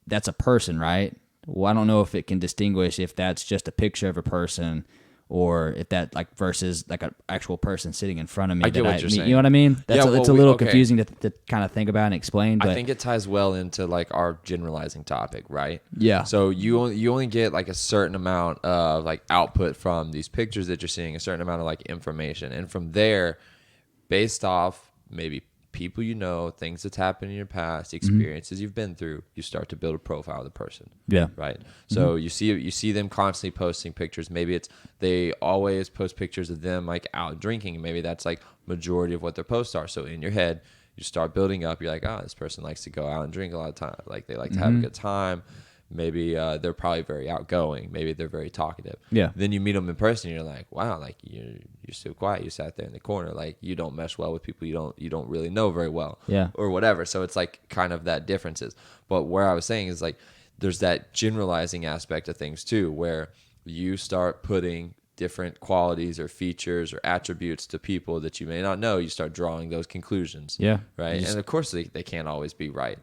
that's a person, right? Well, I don't know if it can distinguish if that's just a picture of a person or if that like versus like an actual person sitting in front of me. I get what you're saying. You know what I mean? That's it's a little confusing to kind of think about and explain. But I think it ties well into like our generalizing topic, right? Yeah. So you only get like a certain amount of like output from these pictures that you're seeing, a certain amount of like information, and from there, based off maybe people you know, things that's happened in your past, experiences you've been through, you start to build a profile of the person. Yeah. Right. So you see them constantly posting pictures. Maybe it's they always post pictures of them like out drinking. Maybe that's like majority of what their posts are. So in your head, you start building up. You're like, oh, this person likes to go out and drink a lot of time. Like they like to have a good time. Maybe they're probably very outgoing. Maybe they're very talkative. Yeah. Then you meet them in person, and you're like, wow, like you're so quiet. You sat there in the corner. Like you don't mesh well with people you don't really know very well. Yeah. Or whatever. So it's like kind of that differences. But where I was saying is like there's that generalizing aspect of things too, where you start putting different qualities or features or attributes to people that you may not know, you start drawing those conclusions. Yeah. Right. And of course they can't always be right.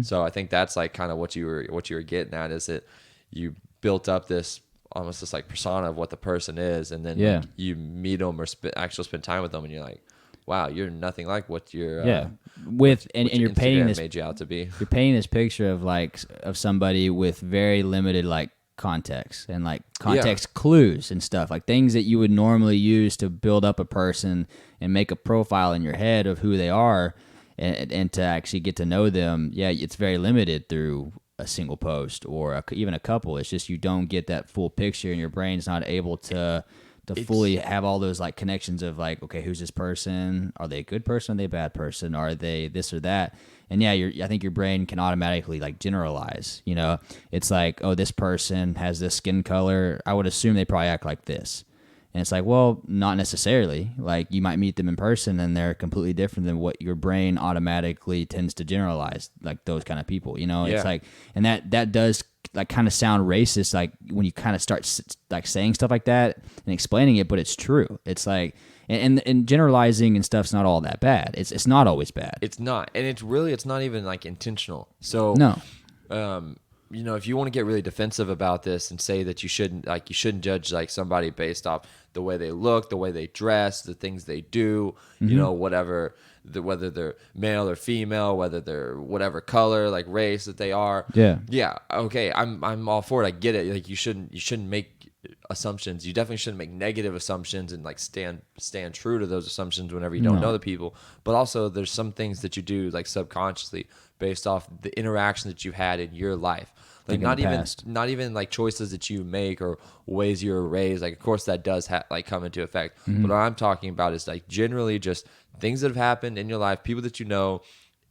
So I think that's like kind of what you were getting at, is that you built up this almost this like persona of what the person is, and then like, you meet them or actually spend time with them, and you're like, wow, you're nothing like what you're and you're painting Instagram this made you out to be. You're painting this picture of like of somebody with very limited like context and like context clues and stuff, like things that you would normally use to build up a person and make a profile in your head of who they are, and to actually get to know them. Yeah, it's very limited through a single post or even a couple. It's just you don't get that full picture, and your brain's not able to fully have all those like connections of like, okay, who's this person? Are they a good person? Are they a bad person? Are they this or that? And yeah, I think your brain can automatically like generalize. You know, it's like, oh, this person has this skin color. I would assume they probably act like this. And it's like, well, not necessarily. Like you might meet them in person and they're completely different than what your brain automatically tends to generalize, like those kind of people, you know? It's like, and that does like kind of sound racist, like when you kind of start like saying stuff like that and explaining it, but it's true. It's like, and generalizing and stuff's not all that bad. It's not always bad. It's not. And it's not even like intentional. So, no. You know, if you want to get really defensive about this and say that you shouldn't judge like somebody based off the way they look, the way they dress, the things they do, you know, whatever, whether they're male or female, whether they're whatever color, like race that they are. Yeah. Okay. I'm all for it. I get it. Like you shouldn't make assumptions. You definitely shouldn't make negative assumptions and like stand true to those assumptions whenever you don't know the people. But also there's some things that you do like subconsciously based off the interaction that you've had in your life. Like not even like choices that you make or ways you're raised. Like of course that does like come into effect. But what I'm talking about is like generally just things that have happened in your life, people that you know.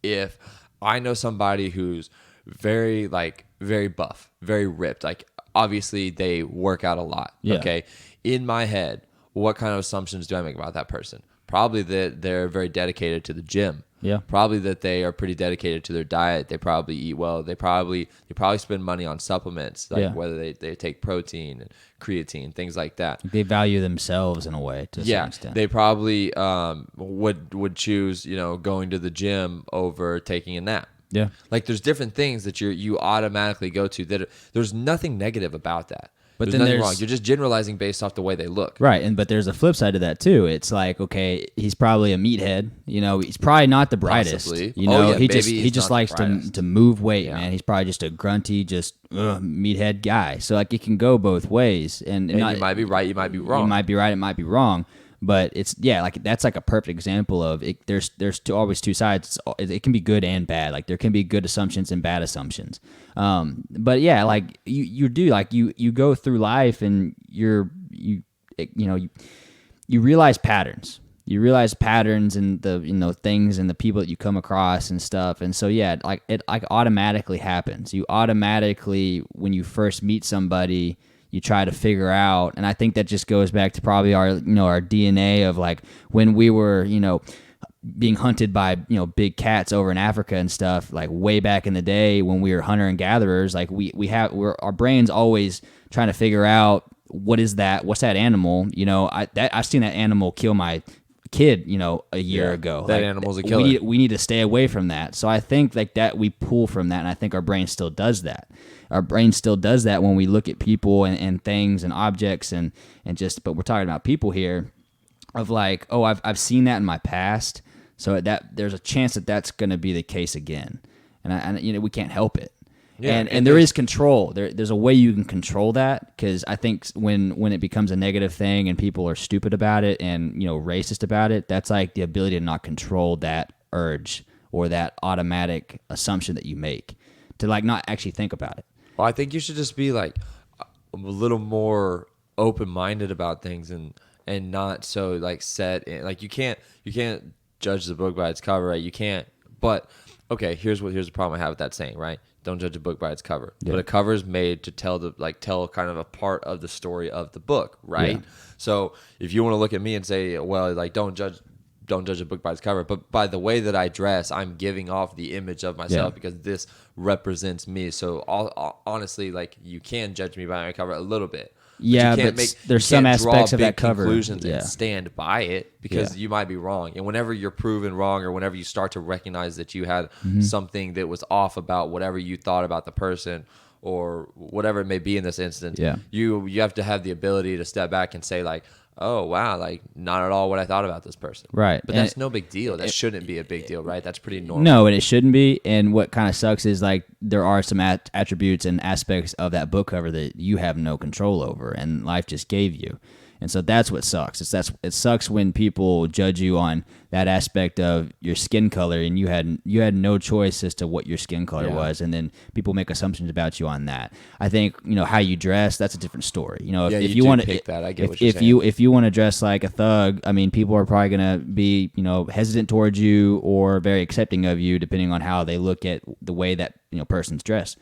If I know somebody who's very buff, very ripped, like obviously they work out a lot. Okay. In my head, what kind of assumptions do I make about that person? Probably that they're very dedicated to the gym. Yeah. Probably that they are pretty dedicated to their diet. They probably eat well. They probably spend money on supplements, like whether they take protein and creatine, things like that. They value themselves in a way to some extent. They probably would choose, you know, going to the gym over taking a nap. Yeah. Like there's different things that you automatically go to that there's nothing negative about that. But there's then nothing wrong. You're just generalizing based off the way they look. Right, but there's a flip side to that too. It's like, okay, he's probably a meathead. You know, he's probably not the brightest. Possibly. You know, he he just likes to move weight, man. He's probably just a grunty, meathead guy. So like it can go both ways, and you might be right, you might be wrong. You might be right, it might be wrong. But it's like that's like a perfect example of it. There's always two sides. It can be good and bad. Like there can be good assumptions and bad assumptions. But yeah, like you do like you go through life and you realize patterns. You realize patterns in the things and the people that you come across and stuff. And so yeah, like it like automatically happens. You automatically, when you first meet somebody, you try to figure out, and I think that just goes back to probably our DNA of like when we were, being hunted by, big cats over in Africa and stuff, like way back in the day when we were hunter and gatherers, like our brains always trying to figure out what's that animal, I've seen that animal kill my kid, a year ago. That animal's a killer. We need to stay away from that. So I think like that we pull from that, and I think our brain still does that. Our brain still does that when we look at people and things and objects and but we're talking about people here of like, oh, I've seen that in my past, so that there's a chance that that's going to be the case again, and we can't help it. Yeah, and there is control. There's a way you can control that, because I think when it becomes a negative thing and people are stupid about it and racist about it, that's like the ability to not control that urge or that automatic assumption that you make, to like not actually think about it. Well, I think you should just be like a little more open-minded about things and not so like set in. Like you can't judge the book by its cover, right? You can't. But okay, here's the problem I have with that saying, right? Don't judge a book by its cover. Yeah. But a cover is made to tell kind of a part of the story of the book, right? Yeah. So if you want to look at me and say, well, like don't judge a book by its cover, but by the way that I dress, I'm giving off the image of myself because this represents me. So honestly, like you can judge me by my cover a little bit, Yeah, you can't but make there's you some can't draw aspects of big that cover. conclusions Yeah. and stand by it because Yeah. you might be wrong. And whenever you're proven wrong, or whenever you start to recognize that you had something that was off about whatever you thought about the person or whatever it may be in this instance, Yeah. you have to have the ability to step back and say like, oh wow, like not at all what I thought about this person. Right. But And that's no big deal. That shouldn't be a big deal, right? That's pretty normal. No, and it shouldn't be. And what kind of sucks is like there are some attributes and aspects of that book cover that you have no control over, and life just gave you. And so that's what sucks. It sucks when people judge you on that aspect of your skin color, and you had no choice as to what your skin color was, and then people make assumptions about you on that. I think how you dress, that's a different story. If you you want to pick that. I get what you're saying. if you want to dress like a thug, I mean, people are probably gonna be hesitant towards you or very accepting of you depending on how they look at the way that person's dressed.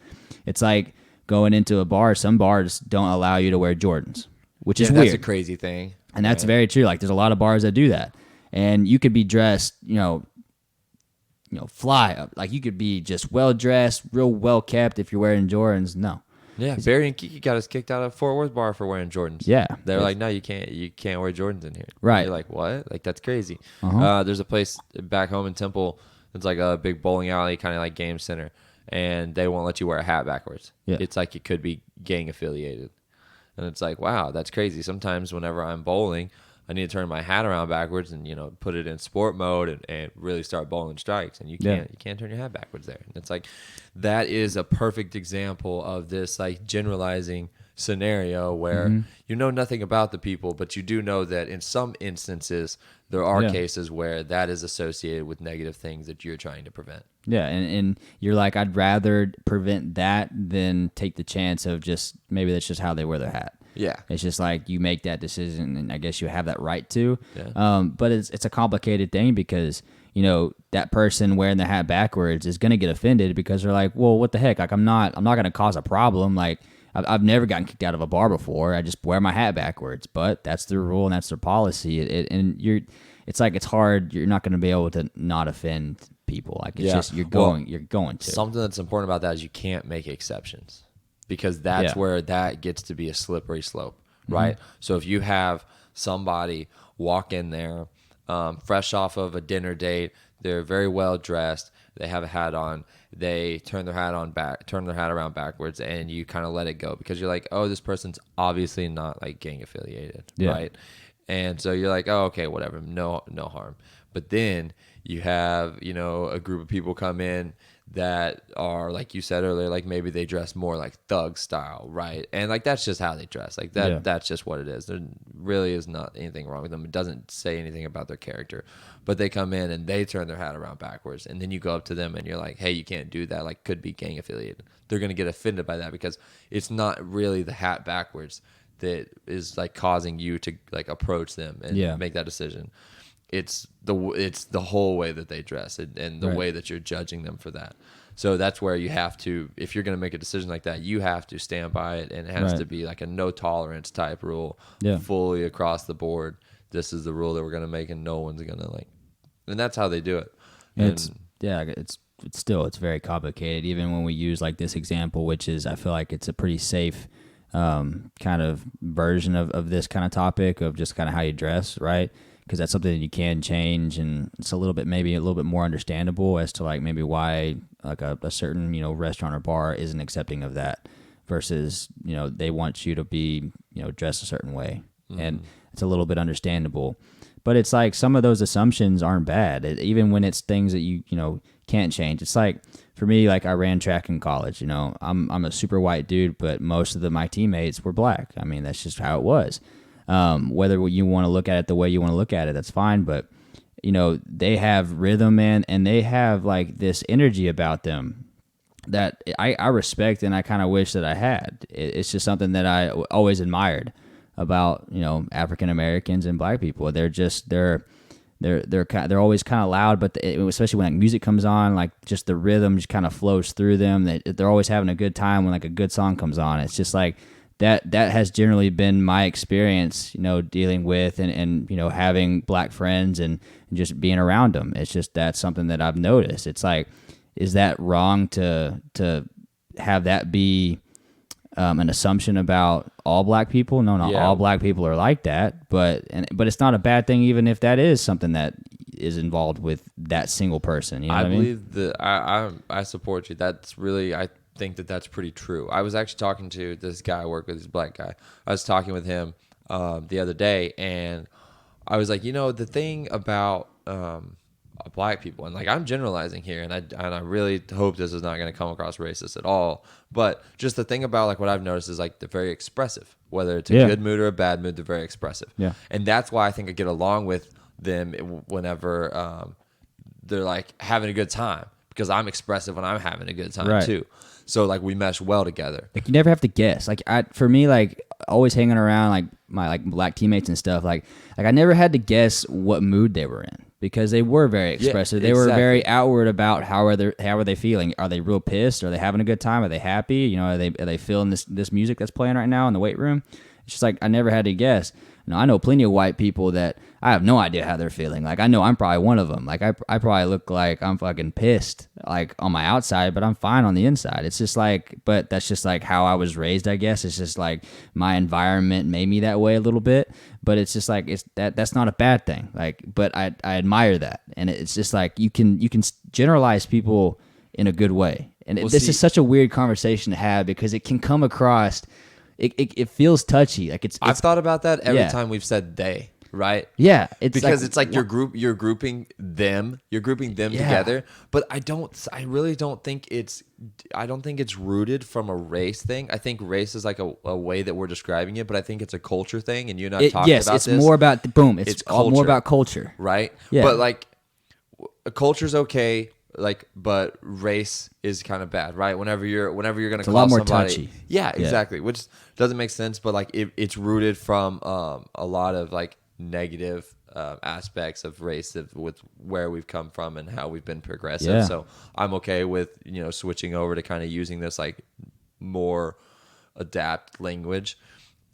It's like going into a bar. Some bars don't allow you to wear Jordans, which is weird. That's a crazy thing. And that's very true. Like there's a lot of bars that do that. And you could be dressed, fly up. Like you could be just well dressed, real well kept if you're wearing Jordans. No. Yeah, Barry and Kiki got us kicked out of Fort Worth bar for wearing Jordans. Yeah. They were like, no, you can't wear Jordans in here. Right. You're like, what? Like that's crazy. Uh-huh. There's a place back home in Temple. It's like a big bowling alley, kind of like game center, and they won't let you wear a hat backwards. Yeah. It's like it could be gang affiliated. And it's like, wow, that's crazy. Sometimes whenever I'm bowling, I need to turn my hat around backwards and put it in sport mode and really start bowling strikes. And you can't turn your hat backwards there. And it's like that is a perfect example of this like generalizing scenario where you know nothing about the people, but you do know that in some instances there are cases where that is associated with negative things that you're trying to prevent. Yeah, and you're like, I'd rather prevent that than take the chance of just maybe that's just how they wear their hat. Yeah. It's just like you make that decision, and I guess you have that right to. Yeah. But it's a complicated thing because that person wearing the hat backwards is gonna get offended because they're like, well, what the heck? Like I'm not gonna cause a problem. Like I've never gotten kicked out of a bar before. I just wear my hat backwards, but that's their rule and that's their policy. It's like it's hard. You're not gonna be able to not offend people. Like it's just you're going to. Something that's important about that is you can't make exceptions because that's where that gets to be a slippery slope, right? So if you have somebody walk in there fresh off of a dinner date, they're very well dressed, they have a hat on, they turn their hat around backwards, and you kind of let it go because you're like, oh, this person's obviously not like gang affiliated, right? And so you're like, oh, okay, whatever, no harm. But then you have, a group of people come in that are, like you said earlier, like maybe they dress more like thug style, right? And like that's just how they dress. Like that's just what it is. There really is not anything wrong with them. It doesn't say anything about their character. But they come in and they turn their hat around backwards, and then you go up to them and you're like, hey, you can't do that. Like could be gang affiliated. They're going to get offended by that because it's not really the hat backwards that is like causing you to like approach them and make that decision. It's the whole way that they dress and the way that you're judging them for that. So that's where you have to, if you're going to make a decision like that, you have to stand by it, and it has to be like a no tolerance type rule, fully across the board. This is the rule that we're going to make, and no one's going to like, and that's how they do it. It's very complicated. Even when we use like this example, which is, I feel like it's a pretty safe kind of version of this kind of topic of just kind of how you dress, right? Because that's something that you can change, and it's maybe a little bit more understandable as to like maybe why like a certain restaurant or bar isn't accepting of that versus they want you to be dressed a certain way, and it's a little bit understandable. But it's like some of those assumptions aren't bad, even when it's things that you can't change. It's like for me, like I ran track in college. I'm a super white dude, but most of my teammates were black. I mean, that's just how it was. Whether you want to look at it the way you want to look at it, that's fine. But, they have rhythm, and they have like this energy about them that I respect, and I kind of wish that I had. It's just something that I always admired about, African Americans and black people. They're always kind of loud, but especially when like music comes on, like just the rhythm just kind of flows through them. They're always having a good time when like a good song comes on. It's just like, that has generally been my experience, dealing with and having black friends and just being around them. It's just that's something that I've noticed. It's like, is that wrong to have that be an assumption about all black people. No, not Yeah. all black people are like that, but it's not a bad thing even if that is something that is involved with that single person. You know I what I mean? believe that I support you. That's really, I think that that's pretty true. I was actually talking to this guy I work with, this black guy. I was talking with him the other day, and I was like, the thing about black people, and like I'm generalizing here, and I really hope this is not going to come across racist at all. But just the thing about like what I've noticed is like they're very expressive, whether it's a Yeah. good mood or a bad mood, they're very expressive. Yeah. And that's why I think I get along with them whenever they're like having a good time, because I'm expressive when I'm having a good time Right. too. So like we mesh well together. Like you never have to guess. Like for me, like always hanging around like my like black teammates and stuff. Like I never had to guess what mood they were in because they were very expressive. They were very outward about how are they feeling. Are they real pissed? Are they having a good time? Are they happy? Are they feeling this music that's playing right now in the weight room? It's just like I never had to guess. I know plenty of white people that I have no idea how they're feeling. Like I know I'm probably one of them. Like I probably look like I'm fucking pissed, like on my outside, but I'm fine on the inside. It's just like, but that's just like how I was raised, I guess. It's just like my environment made me that way a little bit. But it's just like that's not a bad thing. Like, but I admire that, and it's just like you can generalize people in a good way, and this is such a weird conversation to have because it can come across. It feels touchy. Like I've thought about that every Yeah. time we've said they, right? Yeah, Because it's like you're grouping them together, but I really don't think it's rooted from a race thing. I think race is like a way that we're describing it, but I think it's a culture thing, and you and I talked about this. Yes, it's more about it's all more about culture, right? Yeah. But like a culture's okay, like, but race is kind of bad, right? Whenever you're gonna call a lot more somebody, touchy. yeah, exactly, which doesn't make sense, but like it's rooted from a lot of like negative aspects of race with where we've come from and how we've been progressive. Yeah. So I'm okay with switching over to kind of using this like more adapt language.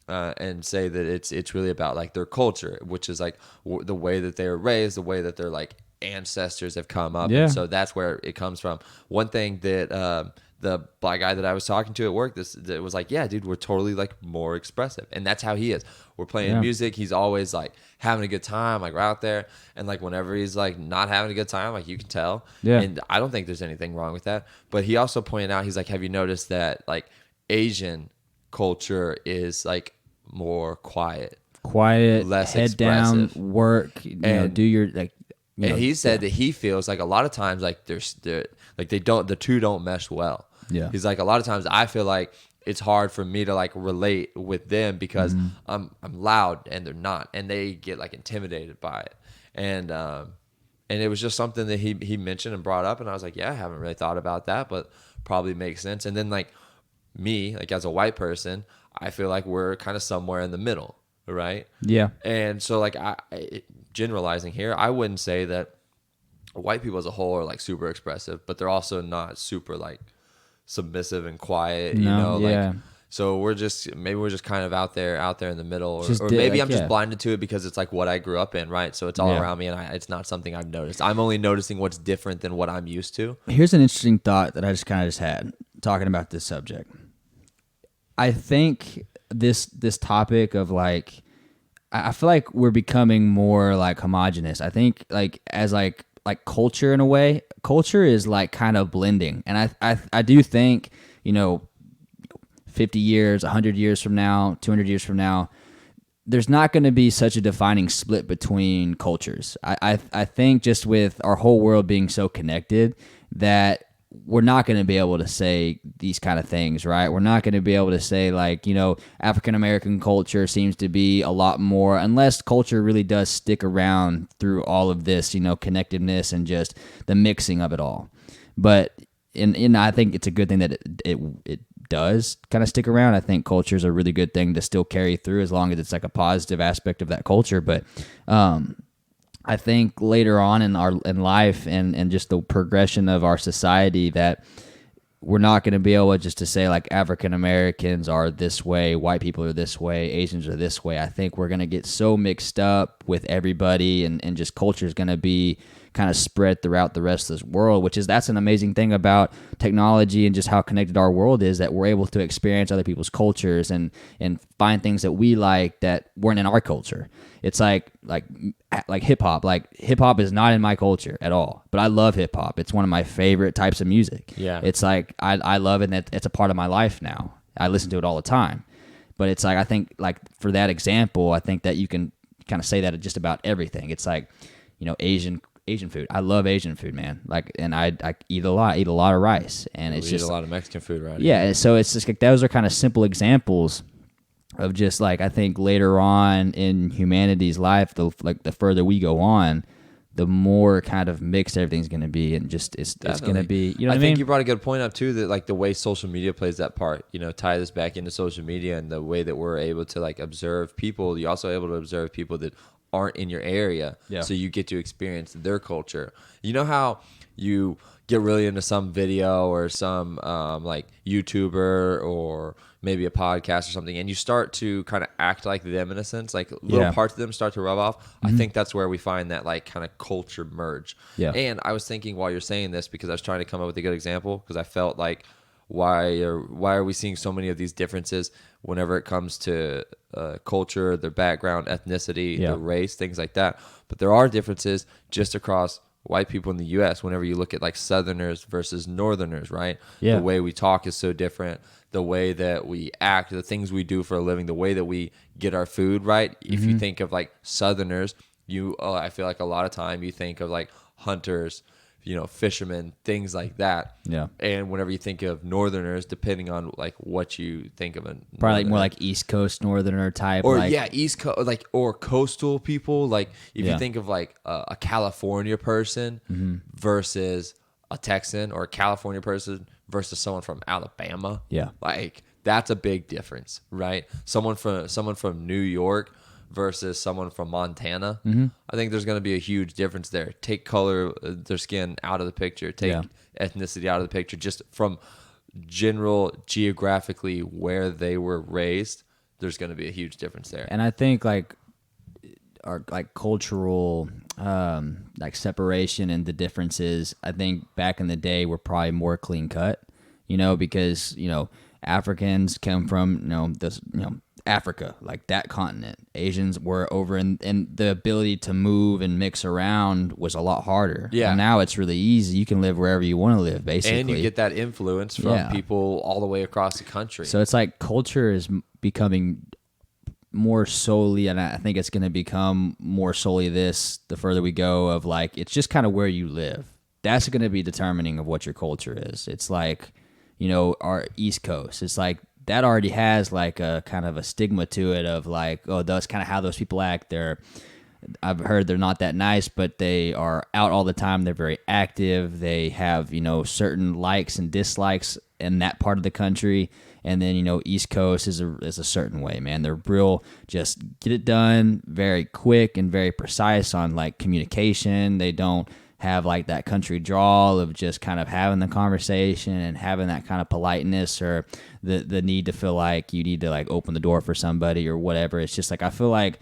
And say that it's really about like their culture, which is like the way that they were raised, the way that their like ancestors have come up. Yeah. And so that's where it comes from. One thing that the black guy that I was talking to at work, that was like, yeah, dude, we're totally like more expressive, and that's how he is. We're playing music. He's always like having a good time. Like we're out there, and like whenever he's like not having a good time, like you can tell. Yeah. And I don't think there's anything wrong with that. But he also pointed out, he's like, have you noticed that like Asian culture is like more quiet, less head expressive. down, work, do your like. And he said that he feels like a lot of times like they're like the two don't mesh well. Yeah. He's like, a lot of times I feel like it's hard for me to like relate with them because I'm loud and they're not, and they get like intimidated by it. And it was just something that he mentioned and brought up, and I was like, yeah, I haven't really thought about that, but probably makes sense. And then like me, like as a white person, I feel like we're kind of somewhere in the middle, right? Yeah. And so like generalizing here, I wouldn't say that white people as a whole are like super expressive, but they're also not super like submissive and quiet, No, yeah. like, so we're just kind of out there in the middle, Just or maybe like, I'm just yeah. blinded to it because it's like what I grew up in, right? So it's all Yeah. around me, and it's not something I've noticed. I'm only noticing what's different than what I'm used to. Here's an interesting thought that I just kind of had talking about this subject. I think this topic of like, I feel like we're becoming more like homogenous. I think like as like culture in a way, culture is like kind of blending, and I do think 50 years, 100 years from now, 200 years from now, there's not going to be such a defining split between cultures. I think just with our whole world being so connected that we're not going to be able to say these kind of things, right? We're not going to be able to say like, African American culture seems to be a lot more, unless culture really does stick around through all of this, connectedness and just the mixing of it all. But I think it's a good thing that it does kind of stick around. I think culture is a really good thing to still carry through as long as it's like a positive aspect of that culture. But I think later on in life and just the progression of our society that we're not going to be able just to say like African Americans are this way, white people are this way, Asians are this way. I think we're going to get so mixed up with everybody, and just culture is going to be kind of spread throughout the rest of this world, that's an amazing thing about technology and just how connected our world is, that we're able to experience other people's cultures and find things that we like that weren't in our culture. It's like hip hop. Like hip hop is not in my culture at all, but I love hip hop. It's one of my favorite types of music. Yeah. It's like I love it, and it's a part of my life now. I listen to it all the time. But it's like, I think, like, for that example, I think that you can kind of say that at just about everything. It's like, Asian food. I love Asian food, man. Like, and I eat a lot of rice, and it's just eat a lot of Mexican food, right? Yeah, and so it's just like, those are kind of simple examples of just like, I think later on in humanity's life, the further we go on, the more kind of mixed everything's going to be, and just it's going to be, I think you brought a good point up too, that like the way social media plays that part, tie this back into social media and the way that we're able to like observe people. You're also able to observe people that aren't in your area. Yeah. So you get to experience their culture. You know how you get really into some video or some like YouTuber or maybe a podcast or something, and you start to kind of act like them in a sense, like little parts of them start to rub off. Mm-hmm. I think that's where we find that like kind of culture merge. Yeah. And I was thinking while you're saying this, because I was trying to come up with a good example, because I felt like why are we seeing so many of these differences whenever it comes to culture, their background, ethnicity, their race, things like that. But there are differences just across white people in the U.S. whenever you look at like Southerners versus Northerners, right? Yeah. The way we talk is so different. The way that we act, the things we do for a living, the way that we get our food, right? Mm-hmm. If you think of like Southerners, I feel like a lot of time you think of like hunters, fishermen, things like that. Yeah. And whenever you think of Northerners, depending on like what you think of, probably like more like East Coast Northerner type, or like, East Coast, like, or coastal people. Like if you think of like a California person versus a Texan, or a California person versus someone from Alabama. Yeah. Like that's a big difference, right? Someone from New York versus someone from Montana. Mm-hmm. I think there's going to be a huge difference there. Take color, their skin out of the picture. Take ethnicity out of the picture. Just from general geographically where they were raised, there's going to be a huge difference there. And I think like our like cultural like separation and the differences, I think back in the day were probably more clean cut, because Africans come from Africa, like that continent. Asians were over and the ability to move and mix around was a lot harder. Yeah. And now it's really easy. You can live wherever you want to live, basically. And you get that influence from people all the way across the country. So it's like culture is becoming more solely, and I think it's going to become more solely this the further we go, of like, it's just kind of where you live. That's going to be determining of what your culture is. It's like, our East Coast. It's like, that already has like a kind of a stigma to it of like, oh, that's kind of how those people act. I've heard they're not that nice, but they are out all the time. They're very active. They have, certain likes and dislikes in that part of the country. And then, East Coast is a certain way, man. They're real, just get it done, very quick and very precise on like communication. They don't have like that country drawl of just kind of having the conversation and having that kind of politeness, or the need to feel like you need to like open the door for somebody or whatever. It's just like, I feel like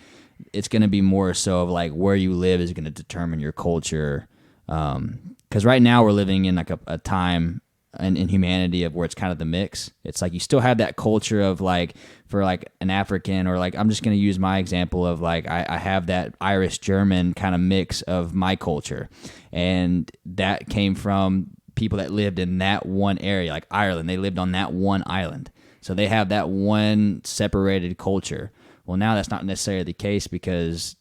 it's going to be more so of like where you live is going to determine your culture. Because right now we're living in like a time in humanity of where it's kind of the mix. It's like you still have that culture of like, for like an African, or like, I'm just going to use my example of like, I have that Irish German kind of mix of my culture, and that came from people that lived in that one area, like Ireland. They lived on that one island, so they have that one separated culture. Well, now that's not necessarily the case, because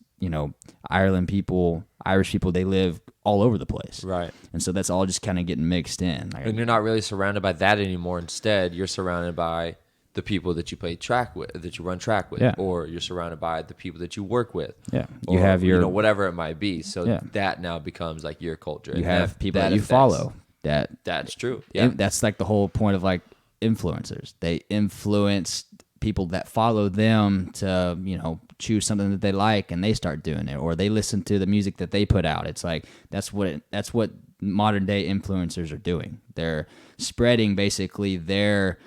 Irish people, they live all over the place. Right. And so that's all just kind of getting mixed in. And you're not really surrounded by that anymore. Instead, you're surrounded by the people that you play track with, that you run track with, or you're surrounded by the people that you work with. Yeah. You have your, whatever it might be. So that now becomes like your culture. You have people that you follow. That's true. Yeah. That's like the whole point of like influencers. They influence people that follow them to, choose something that they like, and they start doing it, or they listen to the music that they put out. It's like, that's what modern day influencers are doing. They're spreading basically their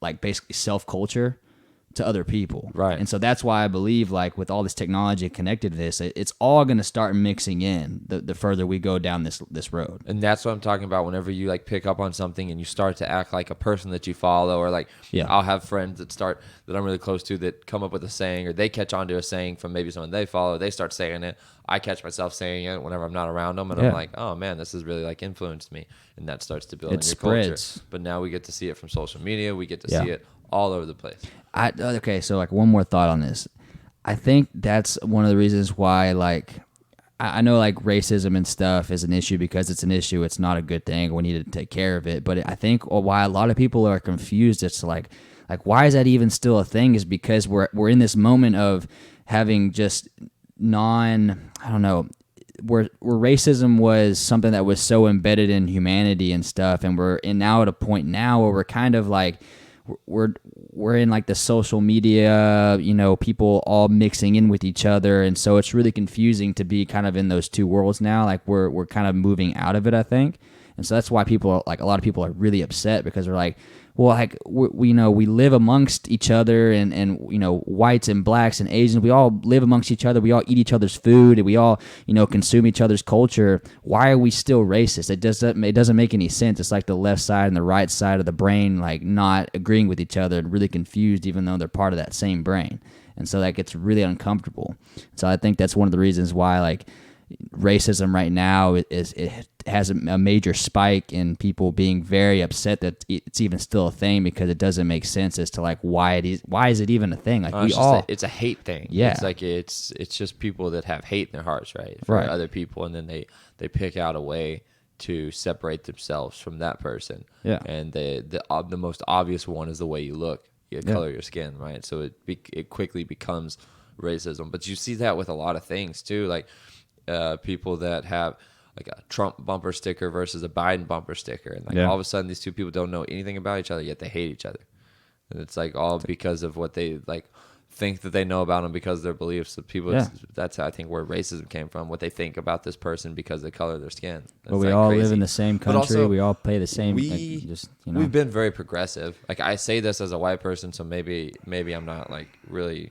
like basically self culture, to other people. Right. And so that's why I believe, like, with all this technology connected to this, it's all going to start mixing in the further we go down this road. And that's what I'm talking about. Whenever you like pick up on something and you start to act like a person that you follow, or like, Yeah. I'll have friends that I'm really close to that come up with a saying, or they catch on to a saying from maybe someone they follow. They start saying it. I catch myself saying it whenever I'm not around them, and I'm like, oh man, this has really like influenced me, and that starts to build in your spreads. culture. But now we get to see it from social media. We get to Yeah. see it all over the place. Okay, so like one more thought on this. I think that's one of the reasons why, like, I know like racism and stuff is an issue because it's an issue. It's not a good thing. We need to take care of it. But I think why a lot of people are confused as to like why is that even still a thing is because we're in this moment of having just I don't know, where racism was something that was so embedded in humanity and stuff, and we're now at a point now where we're kind of like we're in like the social media, people all mixing in with each other, and so it's really confusing to be kind of in those two worlds now. Like we're kind of moving out of it, I think, and so that's why people are like, a lot of people are really upset because they're like, well, like we live amongst each other, and whites and blacks and Asians, we all live amongst each other. We all eat each other's food, and we all consume each other's culture. Why are we still racist? It doesn't make any sense. It's like the left side and the right side of the brain like not agreeing with each other and really confused, even though they're part of that same brain. And so that gets really uncomfortable. So I think that's one of the reasons why like racism right now it has a major spike in people being very upset that it's even still a thing, because it doesn't make sense as to like why is it even a thing? Like it's a hate thing. Yeah. It's like it's just people that have hate in their hearts, right? For other people, and then they pick out a way to separate themselves from that person. Yeah. And the most obvious one is the way you look, the color of your skin, right? So it quickly becomes racism. But you see that with a lot of things too, like people that have like a Trump bumper sticker versus a Biden bumper sticker, and like all of a sudden these two people don't know anything about each other, yet they hate each other, and it's like all because of what they like think that they know about them because of their beliefs. So people, that's I think where racism came from, what they think about this person because of the color of their skin. But we all live in the same country. Also, we all pay the same. We've been very progressive. Like I say this as a white person, so maybe I'm not like really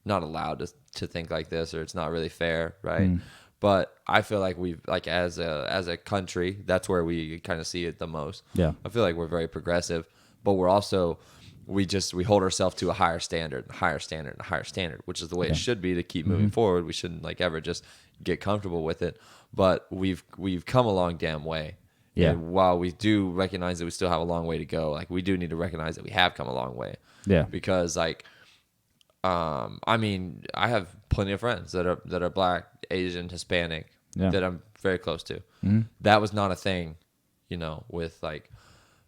not allowed to think like this, or it's not really fair, right? But I feel like we've like as a country, that's where we kind of see it the most. Yeah, I feel like we're very progressive, but we're also we hold ourselves to a higher standard, which is the way it should be to keep moving forward. We shouldn't like ever just get comfortable with it, but we've come a long damn way. Yeah. And while we do recognize that we still have a long way to go, like we do need to recognize that we have come a long way. Yeah. Because like I mean, I have plenty of friends that are black, Asian, Hispanic that I'm very close to. That was not a thing, with like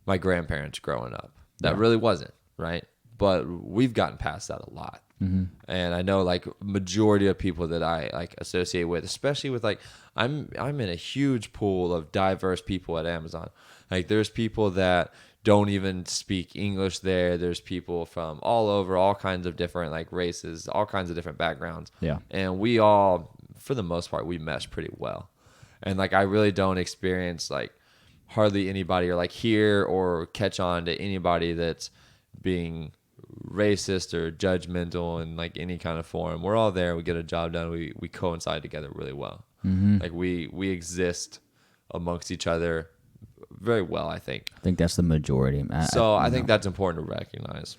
my grandparents growing up. That really wasn't, right? But we've gotten past that a lot. And I know like majority of people that I like associate with, especially with like I'm in a huge pool of diverse people at Amazon. Like there's people that don't even speak English there. There's people from all over, all kinds of different like races, all kinds of different backgrounds. Yeah. And we all, for the most part, we mesh pretty well. And like I really don't experience like hardly anybody or like hear or catch on to anybody that's being racist or judgmental in like any kind of form. We're all there. We get a job done. We coincide together really well. Like we exist amongst each other very well, I think. I think that's the majority. I think that's important to recognize.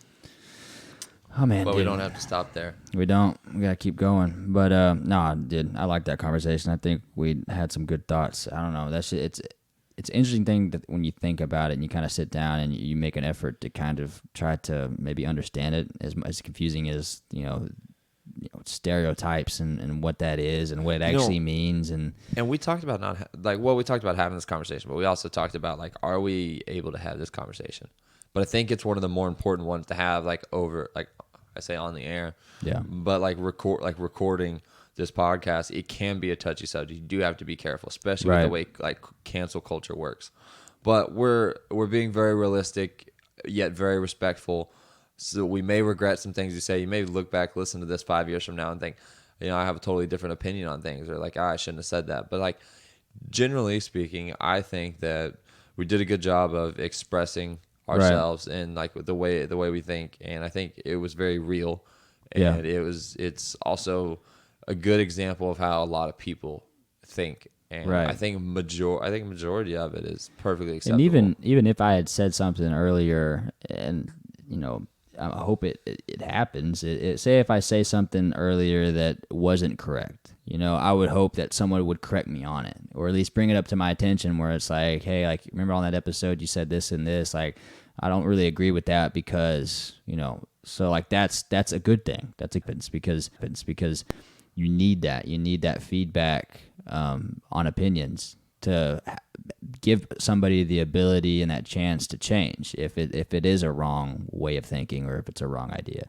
Oh man, but dude. We don't have to stop there. We don't. We gotta keep going. But no, dude, I like that conversation. I think we had some good thoughts. I don't know. It's an interesting thing that when you think about it and you kind of sit down and you make an effort to kind of try to maybe understand it, as confusing as stereotypes and what that is and what it actually means. And we talked about we talked about having this conversation, but we also talked about like, are we able to have this conversation? But I think it's one of the more important ones to have like over, like I say on the air. Yeah. But like recording this podcast, it can be a touchy subject. You do have to be careful, especially with the way like cancel culture works. But we're being very realistic, yet very respectful. So we may regret some things you say. You may look back, listen to this 5 years from now and think, I have a totally different opinion on things, or like, I shouldn't have said that. But like, generally speaking, I think that we did a good job of expressing ourselves and like the way we think. And I think it was very real. And it's also a good example of how a lot of people think. And I think majority of it is perfectly acceptable. And even if I had said something earlier, and I hope it happens. Say if I say something earlier that wasn't correct, I would hope that someone would correct me on it, or at least bring it up to my attention, where it's like, hey, like, remember on that episode you said this and this, like, I don't really agree with that because, so like that's a good thing. That's a good because you need that feedback on opinions to give somebody the ability and that chance to change if it is a wrong way of thinking or if it's a wrong idea.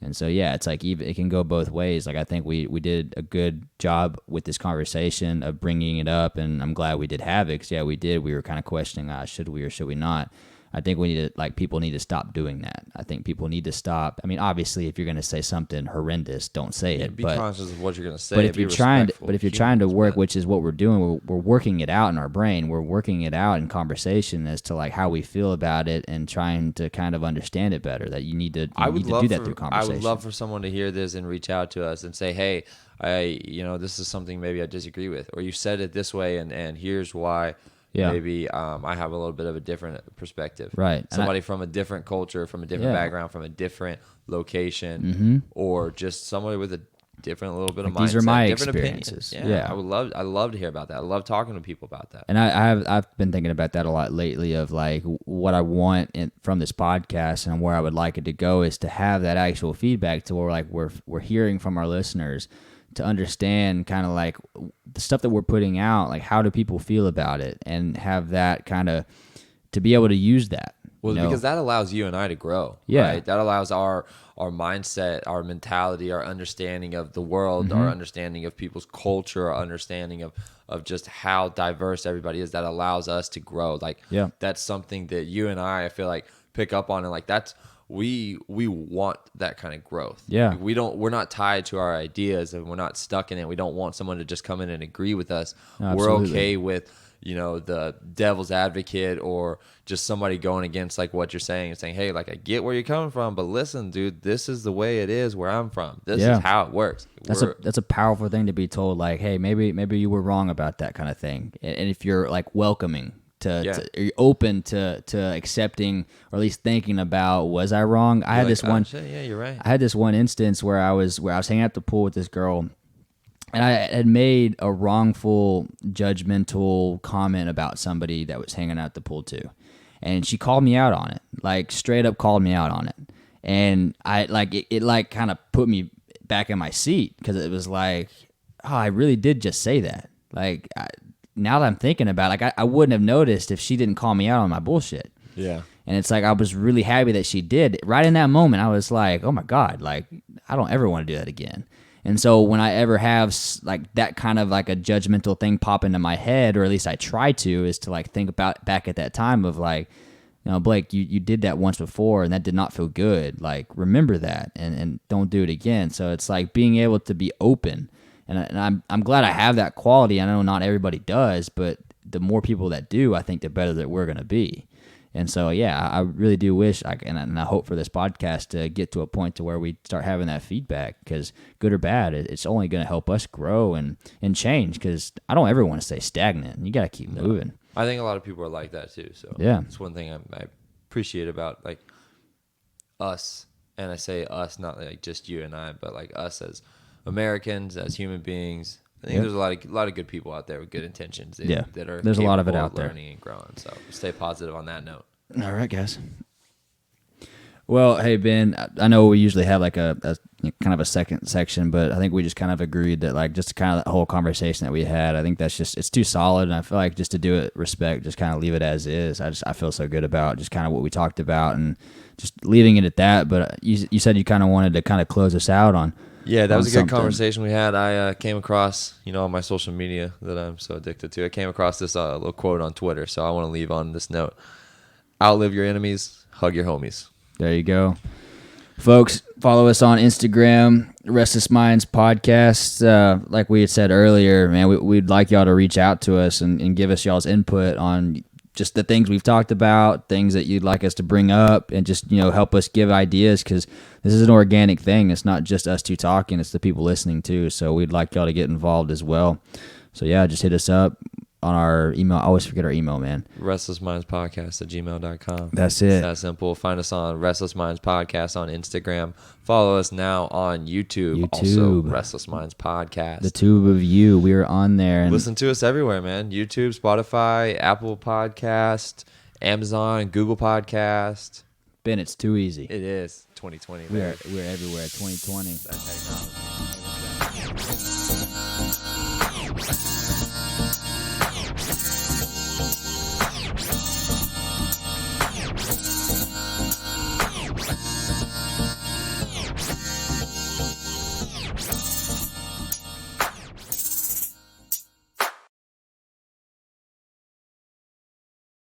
And so, yeah, it's like it can go both ways. Like, I think we did a good job with this conversation of bringing it up, and I'm glad we did have it because, yeah, we did. We were kind of questioning, should we or should we not? I think people need to stop doing that. I think people need to stop. I mean, obviously, if you're going to say something horrendous, don't say it. Be conscious of what you're going to say. But if you're trying to work, which is what we're doing, we're working it out in our brain. We're working it out in conversation as to like how we feel about it and trying to kind of understand it better. That you need to do that through conversation. I would love for someone to hear this and reach out to us and say, hey, this is something maybe I disagree with, or you said it this way, and here's why. Yeah. Maybe I have a little bit of a different perspective. Right. Somebody from a different culture, from a different background, from a different location, or just somebody with a different little bit of mindset. These are my different experiences. Opinions. Yeah. I love to hear about that. I love talking to people about that. And I've been thinking about that a lot lately of like what I want from this podcast and where I would like it to go is to have that actual feedback to where like we're hearing from our listeners to understand kind of like the stuff that we're putting out, like how do people feel about it, and have that kind of to be able to use that. Well, because that allows you and I to grow. Yeah. Right? That allows our mindset, our mentality, our understanding of the world, our understanding of people's culture, our understanding of just how diverse everybody is. That allows us to grow. Like, that's something that you and I feel like pick up on, and like that's we want that kind of growth. Yeah. Like we're not tied to our ideas, and we're not stuck in it. We don't want someone to just come in and agree with us. Absolutely. We're okay with, the devil's advocate or just somebody going against like what you're saying and saying, hey, like I get where you're coming from, but listen, dude, this is the way it is where I'm from. This is how it works. That's a powerful thing to be told, like, hey, maybe you were wrong about that kind of thing. And if you're like welcoming you're open to accepting or at least thinking about, was I wrong? I had this one. Yeah, you're right. I had this one instance where I was hanging out at the pool with this girl, and I had made a wrongful, judgmental comment about somebody that was hanging out at the pool too, and she called me out on it, like straight up called me out on it, and I like it like kind of put me back in my seat because it was like, oh, I really did just say that, like. Now that I'm thinking about it, like I wouldn't have noticed if she didn't call me out on my bullshit. Yeah. And it's like I was really happy that she did. Right in that moment, I was like, oh my God, like I don't ever want to do that again. And so when I ever have like that kind of like a judgmental thing pop into my head, or at least I try to, is to like think about back at that time of like, Blake, you did that once before and that did not feel good. Like remember that and don't do it again. So it's like being able to be open. And I'm glad I have that quality. I know not everybody does, but the more people that do, I think the better that we're going to be. And so, yeah, I really do wish, and I hope for this podcast to get to a point to where we start having that feedback, because good or bad, it's only going to help us grow and change, because I don't ever want to stay stagnant. You got to keep moving. I think a lot of people are like that too. So yeah, it's one thing I appreciate about like us, and I say us, not like just you and I, but like us as Americans, as human beings. I think there's a lot of good people out there with good intentions. That are there's a lot of it out there, learning and growing. So stay positive on that note. All right, guys. Well, hey Ben, I know we usually have like a kind of a second section, but I think we just kind of agreed that like just kind of that whole conversation that we had, I think that's just, it's too solid, and I feel like just to do it respect, just kind of leave it as is. I feel so good about just kind of what we talked about and just leaving it at that. But you said you kind of wanted to kind of close us out on. Yeah, that was a good conversation we had. I came across, on my social media that I'm so addicted to, I came across this little quote on Twitter, so I want to leave on this note. Outlive your enemies, hug your homies. There you go. Folks, follow us on Instagram, Restless Minds Podcast. Like we had said earlier, man, we'd like y'all to reach out to us and give us y'all's input on just the things we've talked about, things that you'd like us to bring up, and just, help us give ideas, because this is an organic thing. It's not just us two talking, it's the people listening too. So we'd like y'all to get involved as well. So yeah, just hit us up on our email. I always forget our email, man. restlessmindspodcast@gmail.com. That's it. It's that simple. Find us on Restless Minds Podcast on Instagram. Follow us now on YouTube. Also, Restless Minds Podcast. The two of you, we're on there. And listen to us everywhere, man. YouTube, Spotify, Apple Podcast, Amazon, Google Podcast. Ben, it's too easy. It is 2020. We're everywhere. 2020. That technology.